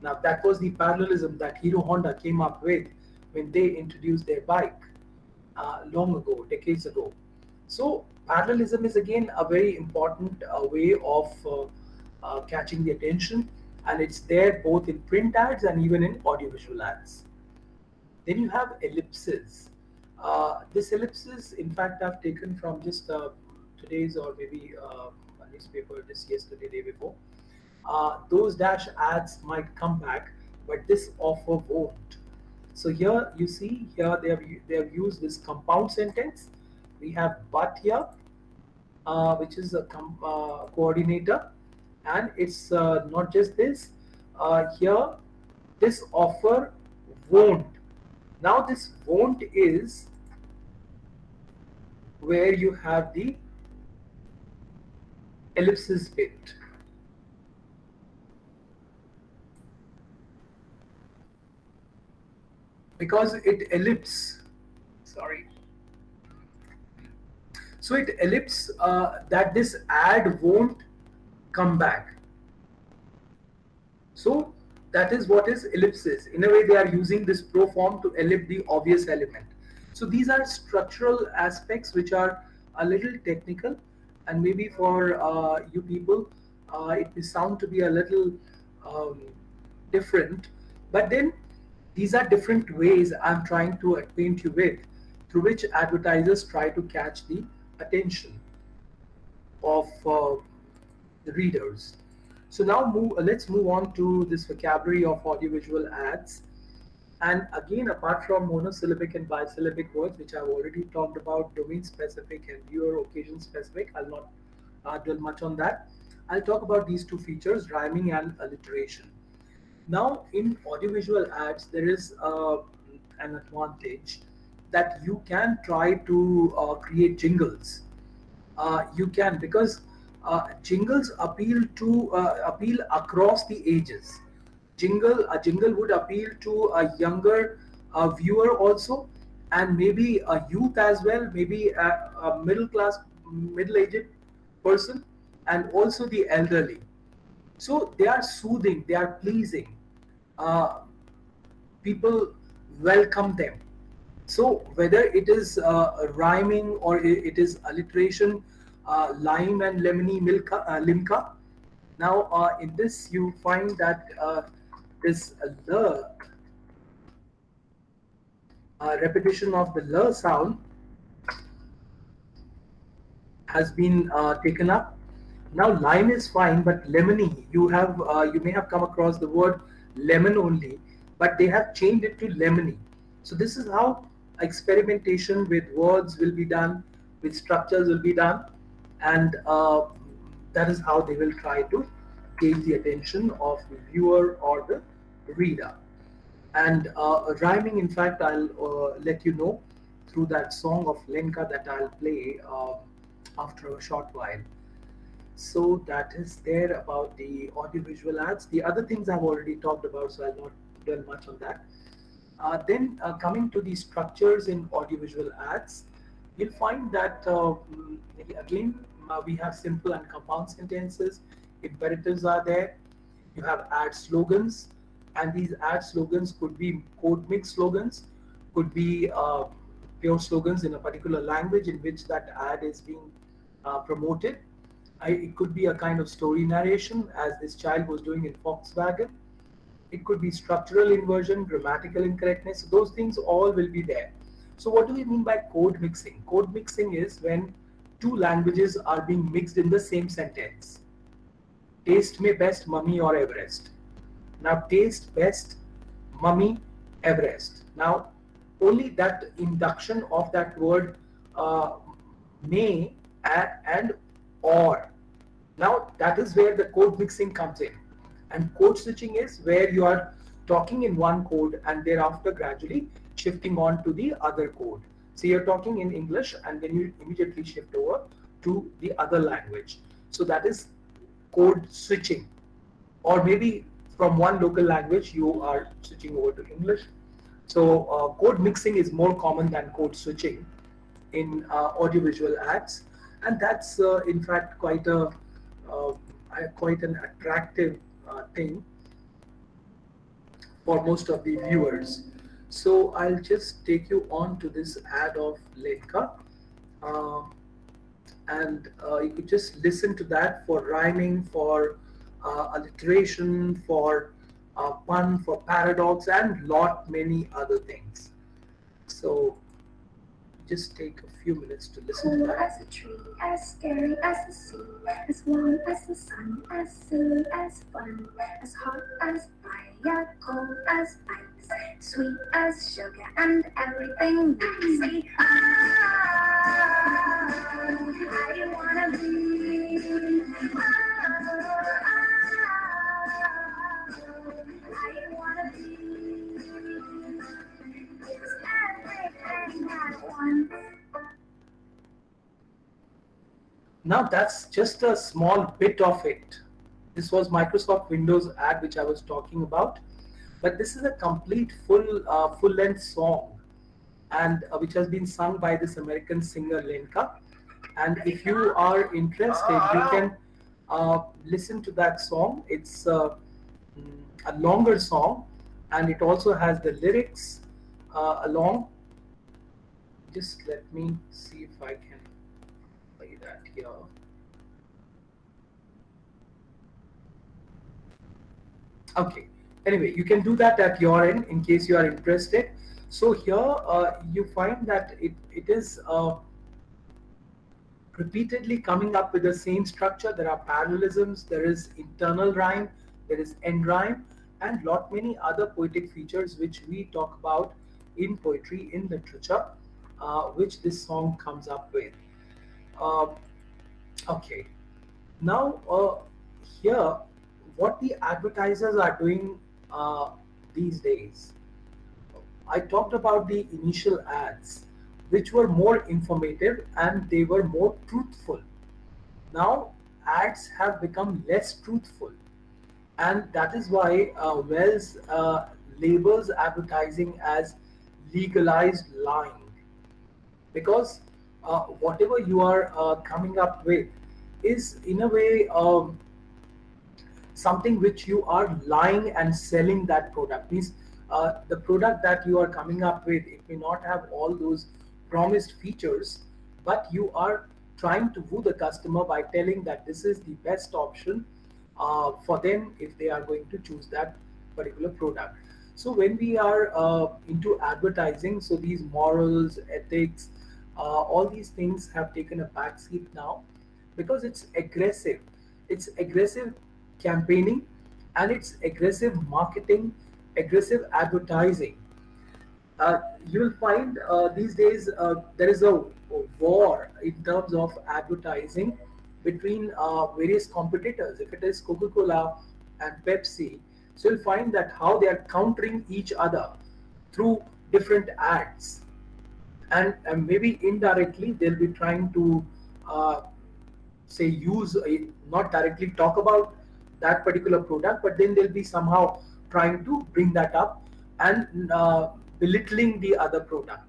Now that was the parallelism that Hero Honda came up with when they introduced their bike long ago, decades ago. So parallelism is again a very important way of catching the attention, and it's there both in print ads and even in audiovisual ads. Then you have ellipses. This ellipses, in fact, I've taken from just today's or maybe a newspaper just yesterday, day before. Those dash ads might come back, but this offer won't. So here you see, here they have used this compound sentence. We have but here, which is a coordinator, and it's not just this. Here, this offer won't. Now this won't is where you have the ellipsis bit. Because it ellipse, sorry. So it ellipse that this ad won't come back. So that is what is ellipsis. In a way, they are using this pro form to ellipse the obvious element. So these are structural aspects which are a little technical, and maybe for you people, it may sound to be a little different, but then these are different ways I'm trying to acquaint you with, through which advertisers try to catch the attention of the readers. So now let's move on to this vocabulary of audiovisual ads. And again, apart from monosyllabic and bisyllabic words, which I've already talked about, domain specific and viewer occasion specific, I'll not dwell much on that. I'll talk about these two features, rhyming and alliteration. Now, in audiovisual ads, there is an advantage that you can try to create jingles. You can, because jingles appeal across the ages. A jingle would appeal to a younger viewer also, and maybe a youth as well, maybe a middle-aged person, and also the elderly. So they are soothing, they are pleasing. People welcome them. So whether it is rhyming or it is alliteration, lime and lemony limca. Now in this you find that this repetition of the l sound has been taken up. Now lime is fine, but lemony, you may have come across the word lemon only, but they have changed it to lemony. So this is how experimentation with words will be done, with structures will be done, and that is how they will try to gauge the attention of the viewer or the reader. And rhyming, in fact, I'll let you know through that song of Lenka that I'll play after a short while. So that is there about the audiovisual ads. The other things I've already talked about, so I'll not dwell much on that. Then coming to the structures in audiovisual ads, you'll find that again we have simple and compound sentences. Imperatives are there. You have ad slogans, and these ad slogans could be code mix slogans, could be pure slogans in a particular language in which that ad is being promoted. It could be a kind of story narration, as this child was doing in Volkswagen. It could be structural inversion, grammatical incorrectness. Those things all will be there. So what do we mean by code mixing? Code mixing is when two languages are being mixed in the same sentence. Taste me best, mummy or Everest. Now taste best, mummy, Everest. Now only that induction of that word may and or. Now that is where the code mixing comes in. And code switching is where you are talking in one code and thereafter gradually shifting on to the other code. So you're talking in English and then you immediately shift over to the other language. So that is code switching. Or maybe from one local language, you are switching over to English. So code mixing is more common than code switching in audiovisual ads, and that's in fact quite an attractive thing for most of the viewers. So I'll just take you on to this ad of Lenka, and you could just listen to that for rhyming, for alliteration, for pun, for paradox, and lot many other things. So just take a few minutes to listen to that. As a tree, as scary as the sea, as warm as the sun, as silly as fun, as hot as fire, cold as ice, sweet as sugar, and everything nice. I wanna be. I wanna be. It's everything I want. Now that's just a small bit of it. This was Microsoft Windows ad which I was talking about, but this is a complete full-length song, and which has been sung by this American singer Lenka. And if you are interested, you can listen to that song. It's a longer song, and it also has the lyrics along. Just let me see if I can play that here. Okay, anyway, you can do that at your end in case you are interested. So here you find that it is repeatedly coming up with the same structure. There are parallelisms, there is internal rhyme, there is end rhyme, and lot many other poetic features which we talk about in poetry, in literature, which this song comes up with. Okay, now here what the advertisers are doing these days. I talked about the initial ads, which were more informative and they were more truthful. Now ads have become less truthful, and that is why Wells labels advertising as legalized lying, because whatever you are coming up with is in a way something which you are lying and selling that product. Means the product that you are coming up with, it may not have all those promised features, but you are trying to woo the customer by telling that this is the best option for them if they are going to choose that particular product. So when we are into advertising, so these morals, ethics, all these things have taken a backseat now, because it's aggressive campaigning, and it's aggressive marketing, aggressive advertising. You will find these days there is a war in terms of advertising between various competitors. If it is Coca-Cola and Pepsi, so you'll find that how they are countering each other through different ads, and maybe indirectly they'll be trying to say not directly talk about that particular product, but then they'll be somehow trying to bring that up and belittling the other product.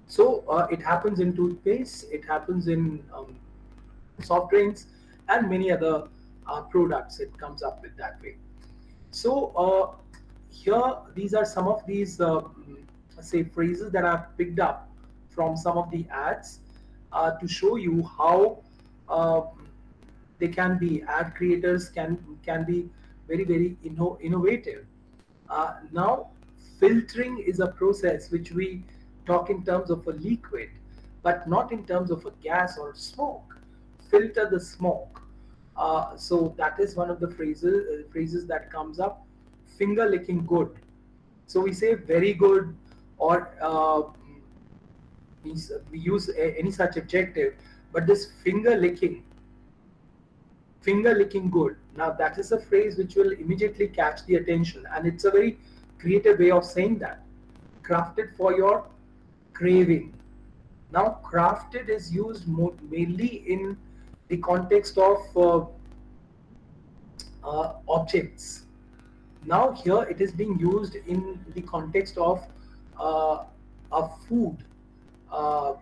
So it happens in toothpaste, it happens in soft drinks, and many other products. It comes up with that way. So here these are some of these say phrases that I've picked up from some of the ads to show you how they can be, ad creators can be very, very innovative. Now filtering is a process which we talk in terms of a liquid, but not in terms of a gas or smoke. Filter the smoke. So that is one of the phrases that comes up. Finger licking good. So we say very good, or we use any such adjective, but this finger licking good. Now that is a phrase which will immediately catch the attention, and it's a very creative way of saying that. Crafted for your craving. Now crafted is used mainly in the context of objects. Now here it is being used in the context of a food. Uh,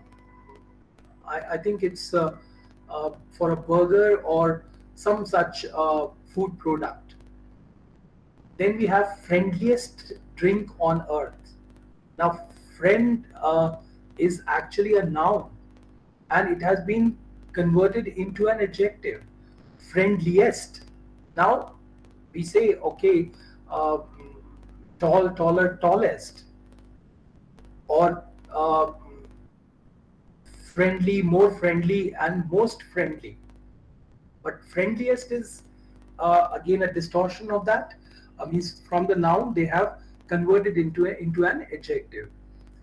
I think it's for a burger or some such food product. Then we have friendliest drink on earth. Now, friend is actually a noun, and it has been converted into an adjective. Friendliest. Now, we say, okay, uh, tall, taller, tallest, or friendly, more friendly, and most friendly. But friendliest is again a distortion of that. Means from the noun they have converted into an adjective.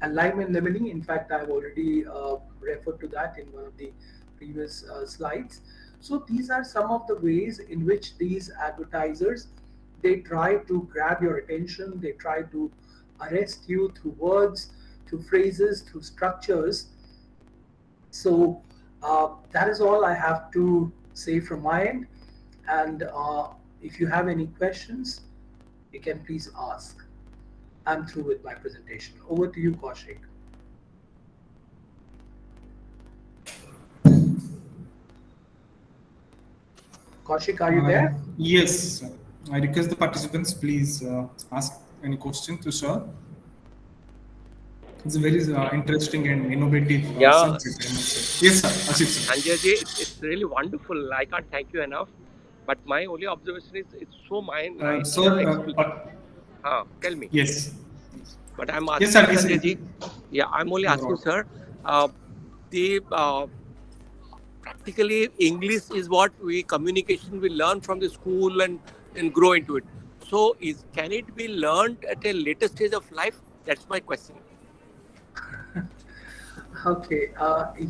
And lime and lemony, in fact, I've already referred to that in one of the previous slides. So these are some of the ways in which these advertisers, they try to grab your attention, they try to arrest you through words, through phrases, through structures. So that is all I have to say from my end. And if you have any questions, you can please ask. I'm through with my presentation. Over to you, Kaushik. Kaushik, are you there? Yes. I request the participants, please ask any question to sir. It's a very interesting and innovative subject, I must say. Yes, sir. Asif, sir. Sanjay, it's really wonderful. I can't thank you enough. But my only observation is it's so mind. Tell me. Yes. But I'm asking Sanjay ji. Yeah, I'm only asking, sir. Practically English is what communication we learn from the school and grow into it. So can it be learned at a later stage of life? That's my question. Okay.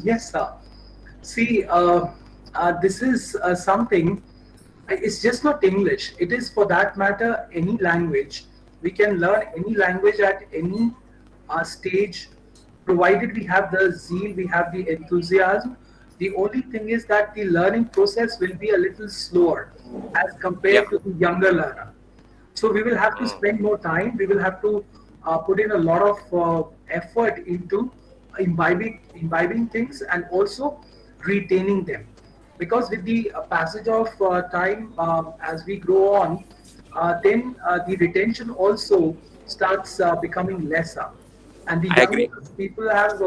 Yes, sir. See, this is something. It's just not English. It is, for that matter, any language. We can learn any language at any stage, provided we have the zeal, we have the enthusiasm. The only thing is that the learning process will be a little slower as compared to the younger learner. So we will have to spend more time. We will have to put in a lot of effort into imbibing things and also retaining them. Because with the passage of time, as we grow on, then the retention also starts becoming lesser. And the younger people have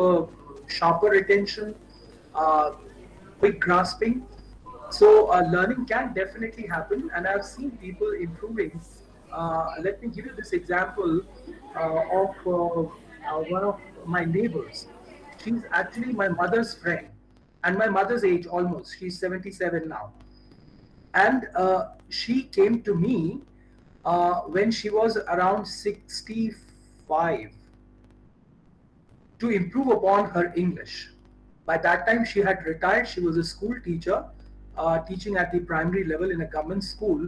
sharper retention, quick grasping. So learning can definitely happen, and I've seen people improving. Let me give you this example of one of my neighbors. She's actually my mother's friend, and my mother's age almost. She's 77 now. And she came to me when she was around 65 to improve upon her English. By that time, she had retired. She was a school teacher, teaching at the primary level in a government school.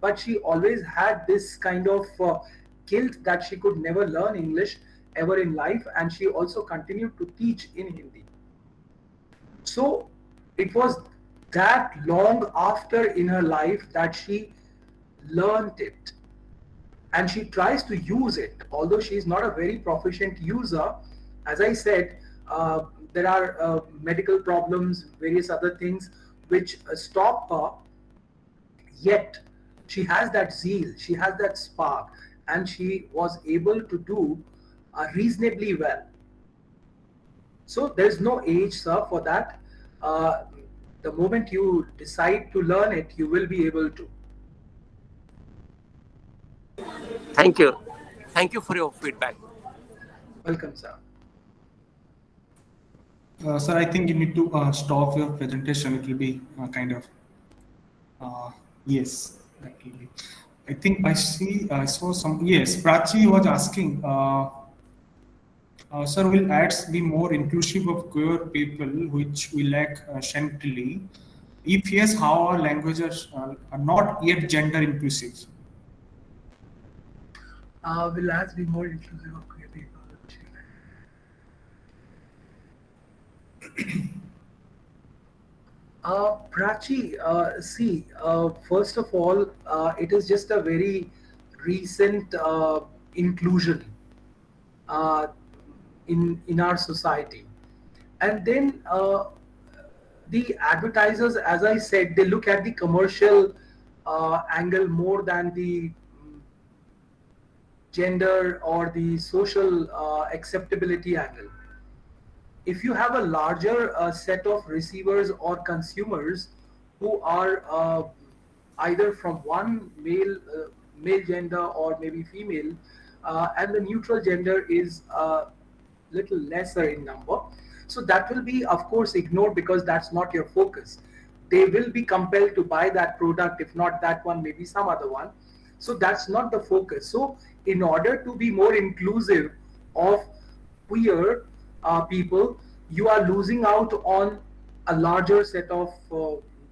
But she always had this kind of guilt that she could never learn English ever in life. And she also continued to teach in Hindi. So it was that long after in her life that she learned it. And she tries to use it, although she is not a very proficient user. As I said, there are medical problems, various other things which stop her. Yet she has that zeal, she has that spark, and she was able to do reasonably well. So there's no age, sir, for that. The moment you decide to learn it, you will be able to. Thank you. Thank you for your feedback. Welcome, sir. Sir, I think you need to stop your presentation. It will be kind of, yes, that will be. I think I saw some, yes, Prachi was asking, sir, will ads be more inclusive of queer people, which we lack centrally? If yes, how our languages are not yet gender inclusive? Will ads be more inclusive of queer people? Prachi, see, first of all, it is just a very recent inclusion in our society. And then the advertisers, as I said, they look at the commercial angle more than the gender or the social acceptability angle. If you have a larger set of receivers or consumers who are either from one male gender or maybe female, and the neutral gender is little lesser in number, so that will be of course ignored because that's not your focus. They will be compelled to buy that product, if not that one, maybe some other one. So that's not the focus. So in order to be more inclusive of queer people, you are losing out on a larger set of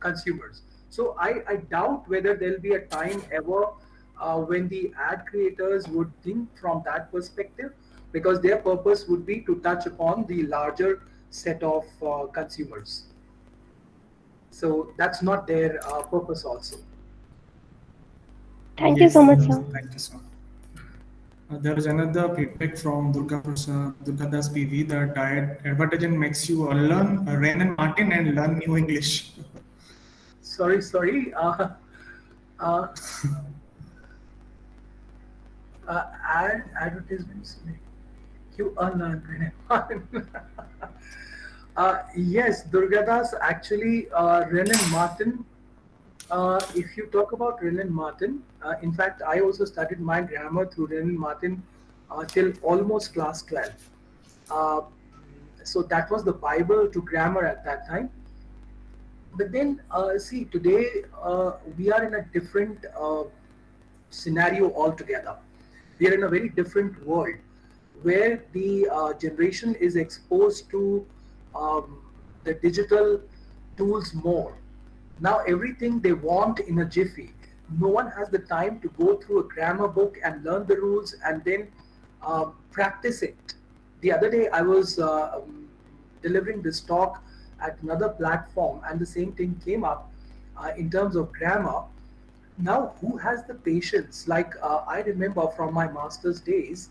consumers. So I doubt whether there'll be a time ever when the ad creators would think from that perspective, because their purpose would be to touch upon the larger set of consumers. So that's not their purpose also. Thank you so much, sir. Thank you, sir. There is another feedback from Durgadas PV that advertising makes you learn Rain and Martin and learn new English. Sorry. Advertisements make you learn Rain and Martin. Yes, Durgadas, actually, Rain and Martin. If you talk about Rain and Martin, in fact, I also studied my grammar through Rain and Martin till almost class 12. So that was the Bible to grammar at that time. But then, see, today we are in a different scenario altogether. We are in a very different world where the generation is exposed to the digital tools more. Now everything they want in a jiffy. No one has the time to go through a grammar book and learn the rules and then practice it. The other day I was delivering this talk at another platform and the same thing came up in terms of grammar. Now who has the patience? Like I remember from my master's days,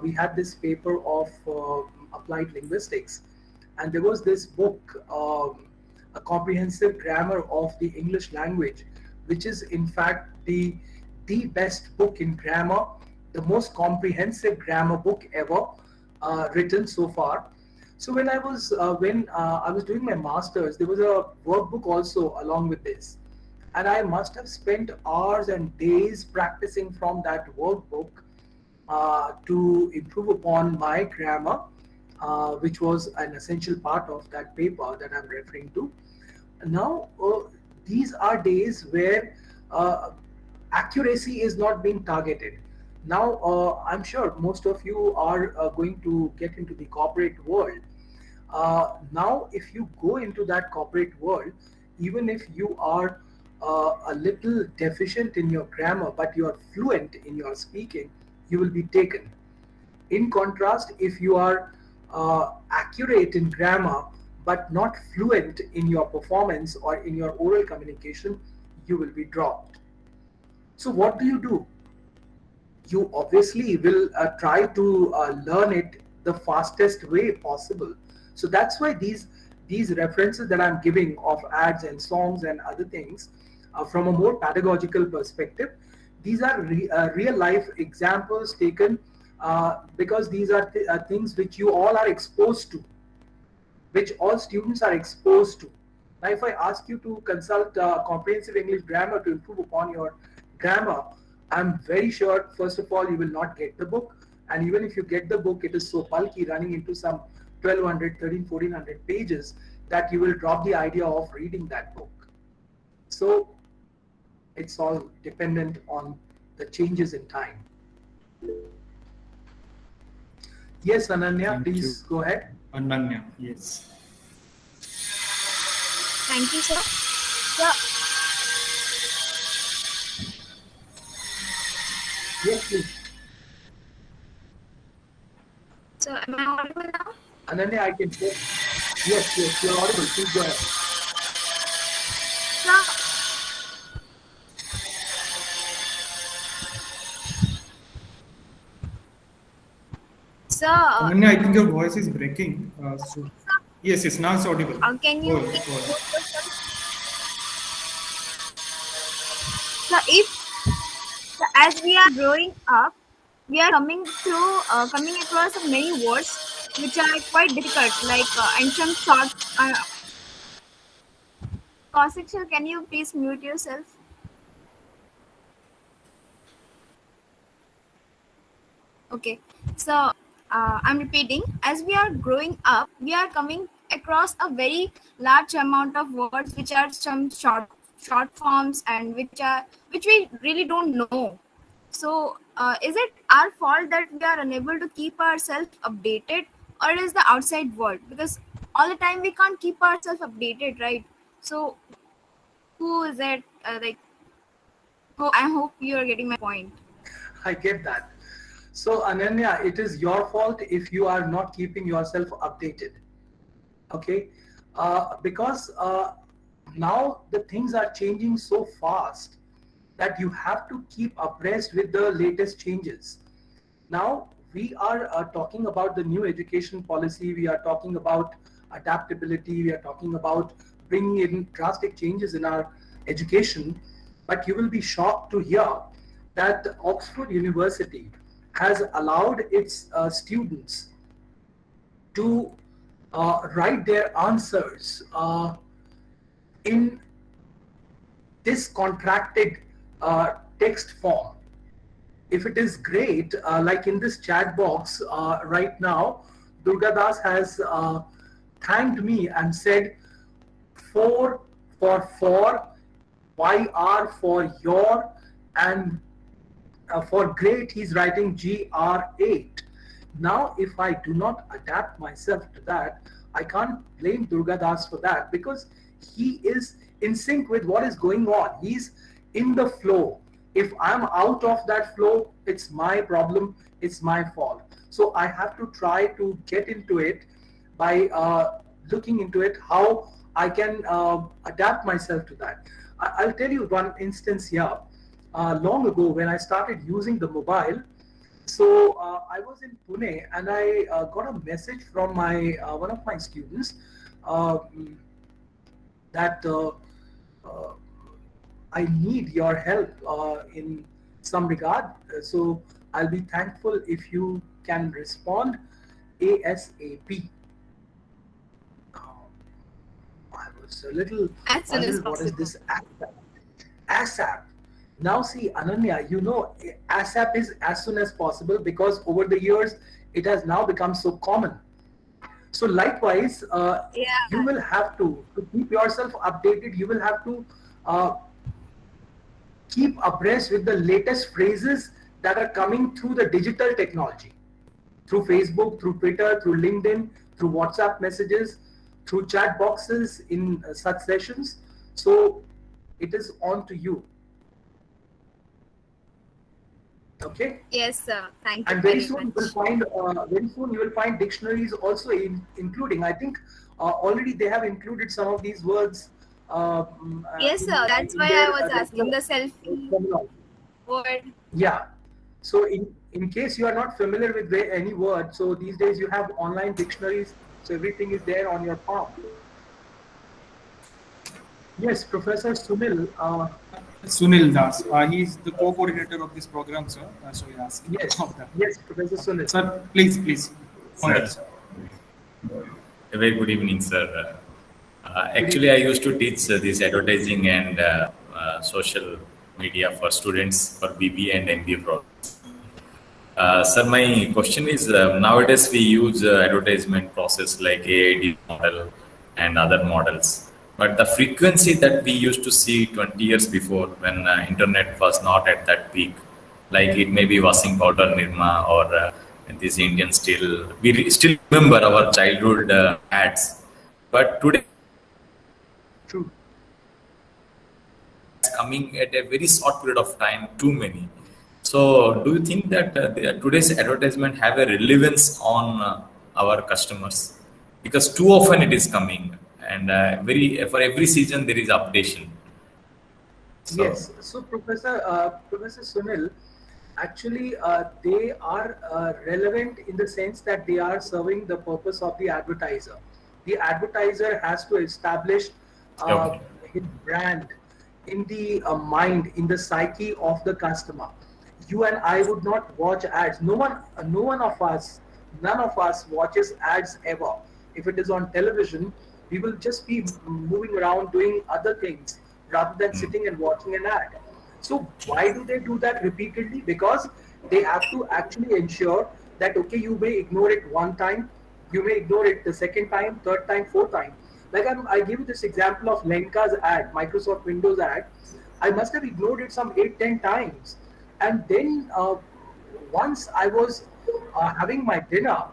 we had this paper of applied linguistics, and there was this book, a comprehensive grammar of the English language, which is in fact the best book in grammar, the most comprehensive grammar book ever written so far. So when I was doing my master's, there was a workbook also along with this, and I must have spent hours and days practicing from that workbook to improve upon my grammar, which was an essential part of that paper that I'm referring to. Now, these are days where accuracy is not being targeted. Now, I'm sure most of you are going to get into the corporate world. Now, if you go into that corporate world, even if you are a little deficient in your grammar, but you are fluent in your speaking, you will be taken. In contrast, if you are accurate in grammar but not fluent in your performance or in your oral communication, you will be dropped. So what do? You obviously will try to learn it the fastest way possible. So that's why these references that I'm giving of ads and songs and other things from a more pedagogical perspective, these are real life examples taken because these are things which you all are exposed to, which all students are exposed to. Now, if I ask you to consult comprehensive English grammar to improve upon your grammar, I'm very sure, first of all, you will not get the book. And even if you get the book, it is so bulky, running into some 1200, 1400 pages, that you will drop the idea of reading that book. So it's all dependent on the changes in time. Yes, Ananya, please go ahead. Ananya, yes. Thank you, sir. Yeah. Yes, please. So am I audible now? Ananya, I can hear. Yes, you're audible. Please go ahead. Sir, Ananya, I think your voice is breaking. Yes, now it's audible. Can you? Go ahead. So as we are growing up, we are coming across many words which are quite difficult, like and some short. Kaushik, can you please mute yourself? Okay, so I'm repeating. As we are growing up, we are coming across a very large amount of words which are some short forms and which we really don't know. So is it our fault that we are unable to keep ourselves updated, or is the outside world? Because all the time we can't keep ourselves updated, right? So who is it? I hope you are getting my point. I get that. So Ananya, it is your fault if you are not keeping yourself updated. Okay, because now the things are changing so fast that you have to keep abreast with the latest changes. Now we are talking about the new education policy. We are talking about adaptability. We are talking about bringing in drastic changes in our education. But you will be shocked to hear that Oxford University has allowed its students to write their answers in this contracted text form. If it is great, like in this chat box right now, Durga Das has thanked me and said, for, YR for your, and for great, he's writing GR8. Now, if I do not adapt myself to that, I can't blame Durga Das for that, because he is in sync with what is going on. He's in the flow. If I'm out of that flow, it's my problem, it's my fault. So I have to try to get into it by looking into it, how I can adapt myself to that. I'll tell you one instance here. Long ago, when I started using the mobile, so I was in Pune and I got a message from my one of my students that I need your help in some regard. So I'll be thankful if you can respond ASAP. I was a little puzzled, what is this ASAP? Now see, Ananya, you know, ASAP is as soon as possible, because over the years it has now become so common. So likewise, you will have to keep yourself updated. You will have to keep abreast with the latest phrases that are coming through the digital technology, through Facebook, through Twitter, through LinkedIn, through WhatsApp messages, through chat boxes in such sessions. So it is on to you. Okay. Yes, sir. Thank you. And very soon you will find dictionaries also including. I think already they have included some of these words. Yes, sir. That's why I was asking the selfie word. Yeah. So in case you are not familiar with any word, so these days you have online dictionaries. So everything is there on your palm. Yes, Professor Sunil. Sunil Das. He is the co-coordinator of this program, sir. So yes. Yes, Professor Sunil. Sir, please. Sir. A very good evening, sir. Actually, I used to teach this advertising and social media for students for BBA and MBA programs. Sir, my question is, nowadays we use advertisement process like AID model and other models. But the frequency that we used to see 20 years before, when internet was not at that peak, like it may be washing powder, Nirma, or this Indian Steel, we still remember our childhood ads. But today, true, it's coming at a very short period of time, too many. So, do you think that today's advertisement have a relevance on our customers? Because too often it is coming. And for every season there is updation. So, yes. So Professor Sunil, Actually, they are relevant in the sense that they are serving the purpose of the advertiser. The advertiser has to establish Okay. his brand in the mind, in the psyche of the customer. You and I would not watch ads. No one of us, none of us watches ads ever. If it is on television, we will just be moving around doing other things rather than sitting and watching an ad. So why do they do that repeatedly? Because they have to actually ensure that, okay, you may ignore it one time, you may ignore it the second time, third time, fourth time. Like I give you this example of Lenka's ad, Microsoft Windows ad. I must have ignored it some 8, 10 times. And then once I was having my dinner,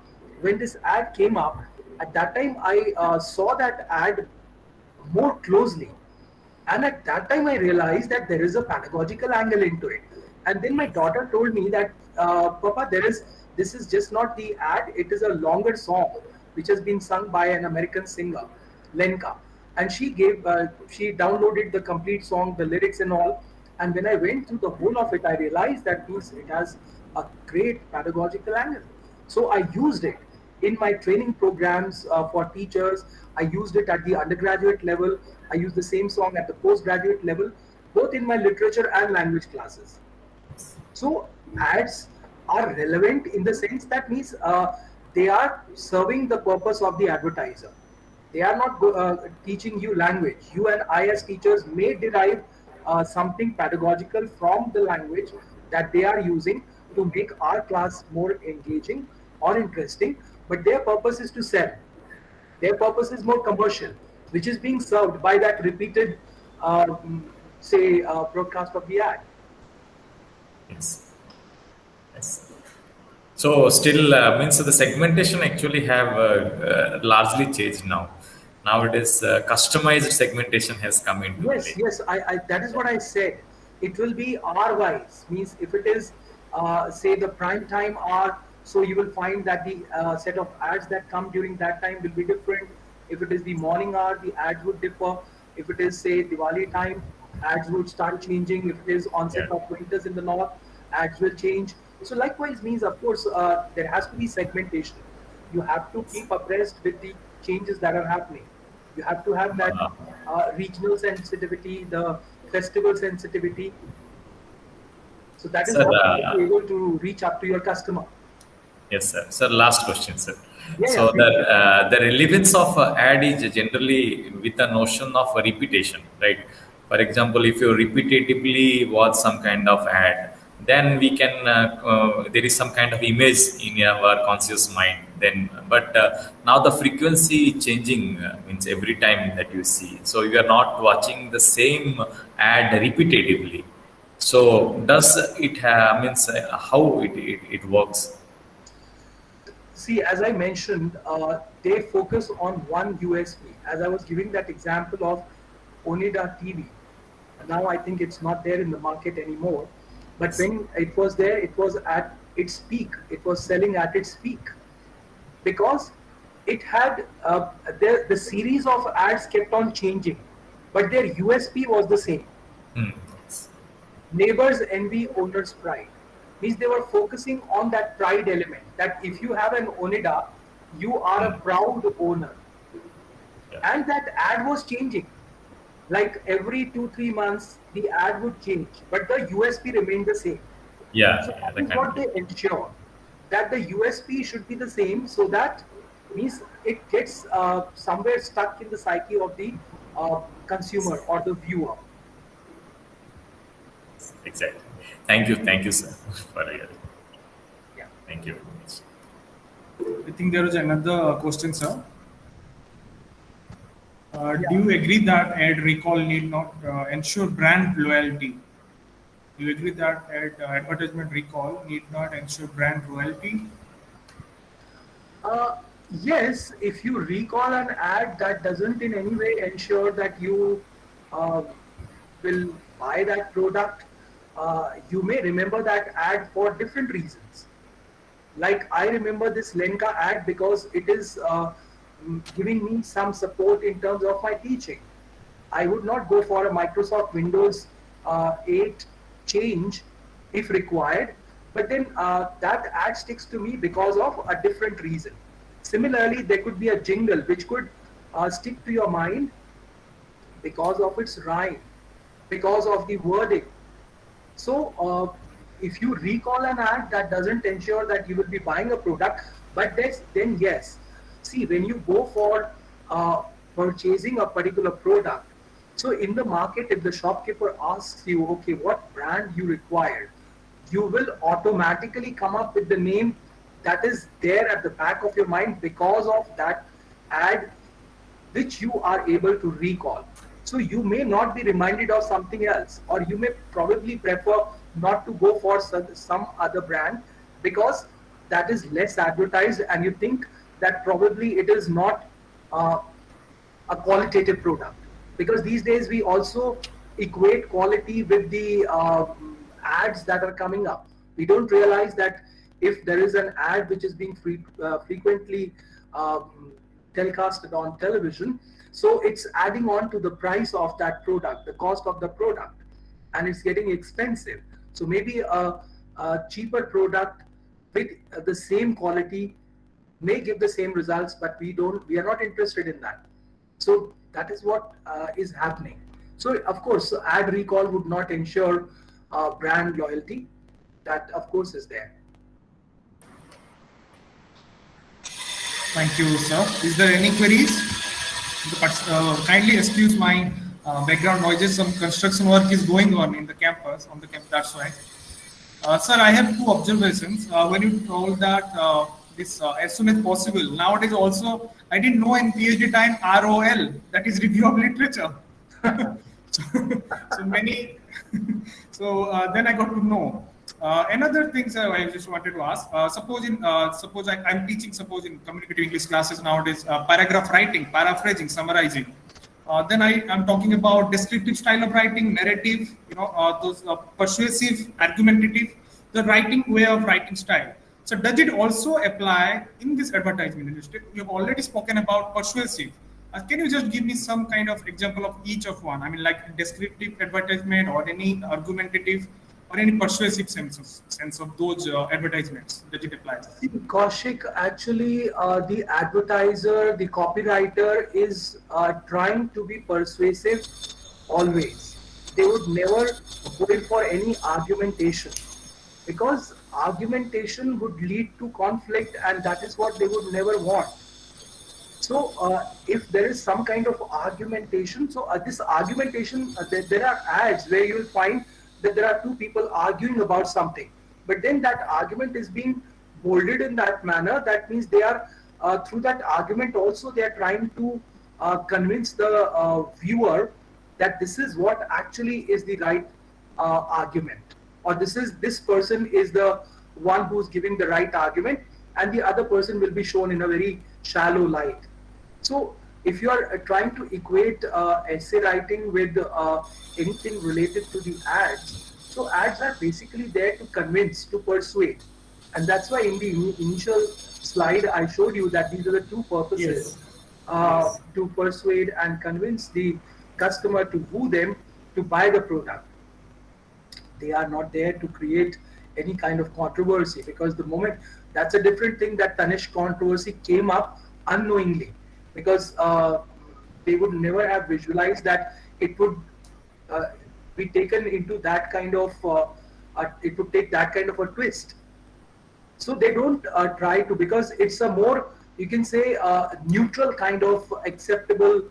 when this ad came up, at that time I saw that ad more closely. And at that time, I realized that there is a pedagogical angle into it. And then my daughter told me that, Papa, this is just not the ad, it is a longer song which has been sung by an American singer, Lenka. And she downloaded the complete song, the lyrics and all. And when I went through the whole of it, I realized that it has a great pedagogical angle. So I used it in my training programs for teachers. I used it at the undergraduate level. I used the same song at the postgraduate level, both in my literature and language classes. So ads are relevant in the sense that means they are serving the purpose of the advertiser. They are not teaching you language. You and I as teachers may derive something pedagogical from the language that they are using to make our class more engaging or interesting, but their purpose is to sell. Their purpose is more commercial, which is being served by that repeated, broadcast of the ad. Yes. Yes. So still means the segmentation actually have largely changed now. Now it is customized segmentation has come into play. Yes. I that is what I said. It will be hour-wise. Means if it is say the prime time hour, so you will find that the set of ads that come during that time will be different. If it is the morning hour, the ads would differ. If it is say Diwali time, ads would start changing. If it is onset of winters in the north, ads will change. So likewise means, of course, there has to be segmentation. You have to keep abreast with the changes that are happening. You have to have that regional sensitivity, the festival sensitivity. So that is Sir, how you are able to reach up to your customer. Yes, sir. Sir, last question, sir. Yeah, So yeah, the relevance of ad is generally with the notion of repetition, right? For example, if you repetitively watch some kind of ad, then we can there is some kind of image in our conscious mind. Then, but now the frequency changing means every time that you see. So you are not watching the same ad repetitively. So does it means how it works? See, as I mentioned, they focus on one USP. As I was giving that example of Onida TV. Now I think it's not there in the market anymore. But when it was there, it was at its peak. It was selling at its peak. Because it had, the series of ads kept on changing. But their USP was the same. Neighbors envy, owners pride. Means they were focusing on that pride element, that if you have an Onida, you are a proud owner. And that ad was changing. Like every 2-3 months, the ad would change, but the USP remained the same. Yeah. So that is what they ensure, that the USP should be the same, so that means it gets somewhere stuck in the psyche of the consumer or the viewer. Exactly. Thank you, sir, for your. Yeah. Thank you. I think there is another question, sir. Do you agree that ad recall need not ensure brand loyalty? Do you agree that advertisement recall need not ensure brand loyalty? Yes, if you recall an ad, that doesn't in any way ensure that you will buy that product. You may remember that ad for different reasons. Like I remember this Lenka ad because it is giving me some support in terms of my teaching. I would not go for a Microsoft Windows 8 change if required, but then that ad sticks to me because of a different reason. Similarly, there could be a jingle which could stick to your mind because of its rhyme, because of the wording. So if you recall an ad, that doesn't ensure that you will be buying a product, but then yes. See, when you go for purchasing a particular product, so in the market, if the shopkeeper asks you, okay, what brand you require, you will automatically come up with the name that is there at the back of your mind because of that ad which you are able to recall. So you may not be reminded of something else, or you may probably prefer not to go for some other brand because that is less advertised, and you think that probably it is not a qualitative product. Because these days we also equate quality with the ads that are coming up. We don't realize that if there is an ad which is being frequently telecasted on television, so it's adding on to the price of that product, the cost of the product, and it's getting expensive. So maybe a cheaper product with the same quality may give the same results, but we are not interested in that. So that is what is happening. So of course, ad recall would not ensure brand loyalty. That of course is there. Thank you, sir. Is there any queries? Kindly excuse my background noises. Some construction work is going on in the campus, that's why. Sir, I have two observations. When you told that this as soon as possible, nowadays also, I didn't know in PhD time ROL, that is review of literature. so many, then I got to know. Another thing, sir, I just wanted to ask. Suppose I'm teaching, in communicative English classes nowadays, paragraph writing, paraphrasing, summarizing. Then I'm talking about descriptive style of writing, narrative, those persuasive, argumentative, the writing way of writing style. So does it also apply in this advertisement industry? You've already spoken about persuasive. Can you just give me some kind of example of each of one? I mean, like descriptive advertisement or any argumentative or any persuasive sense of those advertisements that it applies? Kaushik, actually, the advertiser, the copywriter is trying to be persuasive always. They would never go in for any argumentation, because argumentation would lead to conflict, and that is what they would never want. So if there is some kind of argumentation, so this argumentation, there are ads where you will find that there are two people arguing about something, but then that argument is being bolded in that manner. That means they are through that argument also they are trying to convince the viewer that this is what actually is the right argument, or this person is the one who's giving the right argument, and the other person will be shown in a very shallow light. So if you are trying to equate essay writing with anything related to the ads, so ads are basically there to convince, to persuade. And that's why in the initial slide I showed you that these are the two purposes. Yes. To persuade and convince the customer, to woo them to buy the product. They are not there to create any kind of controversy, because the moment, that's a different thing, that Tanishq controversy came up unknowingly, because they would never have visualized that it would be taken into that kind of, it would take that kind of a twist. So they don't try to, because it's a more, you can say, neutral kind of acceptable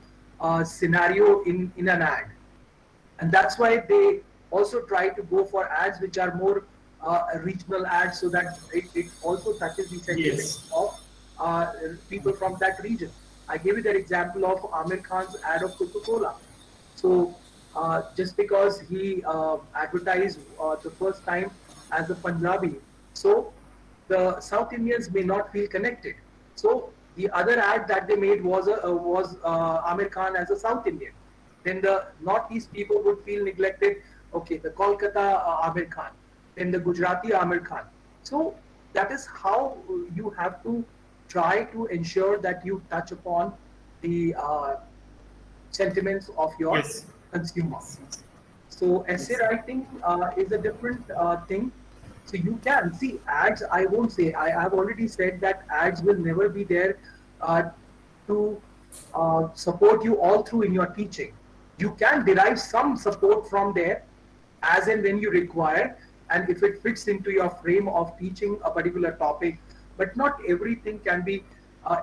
scenario in an ad. And that's why they also try to go for ads which are more regional ads, so that it also touches the sentiments of people from that region. I gave you that example of Amir Khan's ad of Coca-Cola. So just because he advertised the first time as a Punjabi, so the South Indians may not feel connected. So the other ad that they made was Amir Khan as a South Indian. Then the Northeast people would feel neglected. Okay, the Kolkata Amir Khan, then the Gujarati Amir Khan. So that is how you have to try to ensure that you touch upon the sentiments of your consumers. So essay writing is a different thing. So you can see ads. I won't say. I have already said that ads will never be there to support you all through in your teaching. You can derive some support from there as and when you require, and if it fits into your frame of teaching a particular topic, but not everything can be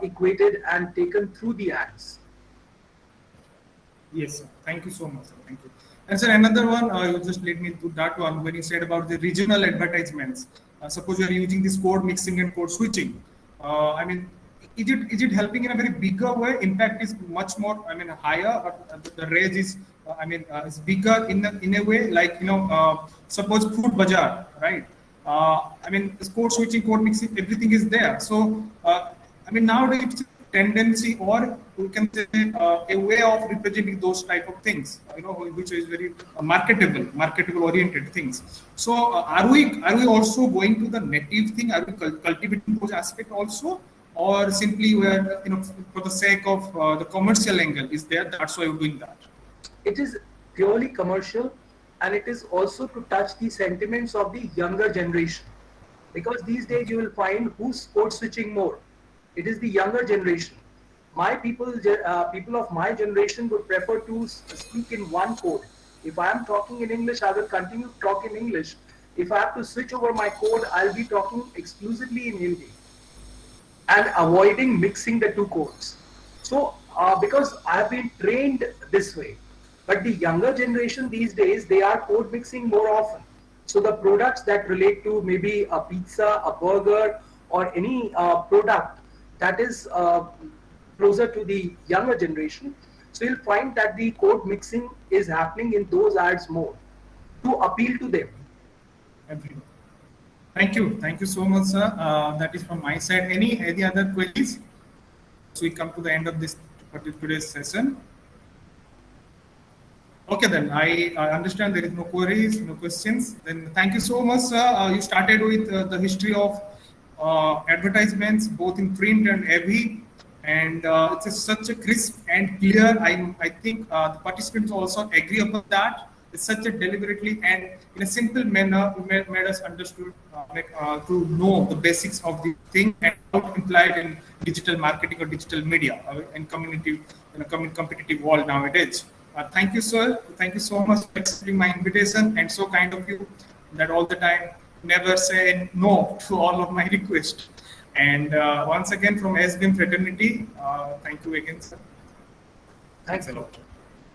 equated and taken through the ads. Yes, sir. Thank you so much, sir. Thank you. And sir, another one, you just led me to that one when you said about the regional advertisements. Suppose you are using this code mixing and code switching. I mean, is it helping in a very bigger way? Impact is much more, I mean, higher. Or the range is, is bigger in a way. Like, you know, suppose Food Bazaar, right? I mean, this code switching, code mixing, everything is there. So, I mean, nowadays it's a tendency, or we can say a way of representing those type of things, you know, which is very marketable oriented things. So, are we also going to the native thing? Are we cultivating those aspects also? Or simply we are, you know, for the sake of the commercial angle is there, that's why we're doing that? It is purely commercial, and it is also to touch the sentiments of the younger generation. Because these days you will find who's code switching more. It is the younger generation. My people of my generation would prefer to speak in one code. If I am talking in English, I will continue to talk in English. If I have to switch over my code, I'll be talking exclusively in Hindi, and avoiding mixing the two codes. So, because I have been trained this way, but the younger generation these days, they are code mixing more often. So the products that relate to maybe a pizza, a burger, or any product that is closer to the younger generation, so you'll find that the code mixing is happening in those ads more to appeal to them. Everyone. Thank you so much, sir. That is from my side. Any other queries? So we come to the end of this today's session. Okay, then I understand there is no queries, no questions. Then thank you so much, sir. You started with the history of advertisements, both in print and AV, and it's such a crisp and clear. I think the participants also agree upon that. It's such a deliberately and in a simple manner made us understood to know the basics of the thing and how to imply it in digital marketing or digital media and community in a competitive world nowadays. Thank you, sir. Thank you so much for accepting my invitation, and so kind of you that all the time never say no to all of my requests. And once again from SBM fraternity, thank you again, sir. Thanks a lot.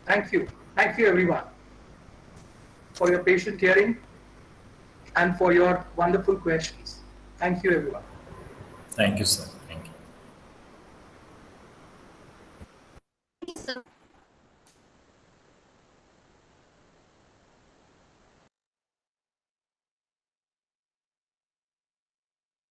Thank you everyone for your patient hearing and for your wonderful questions. Thank you everyone. Thank you, sir.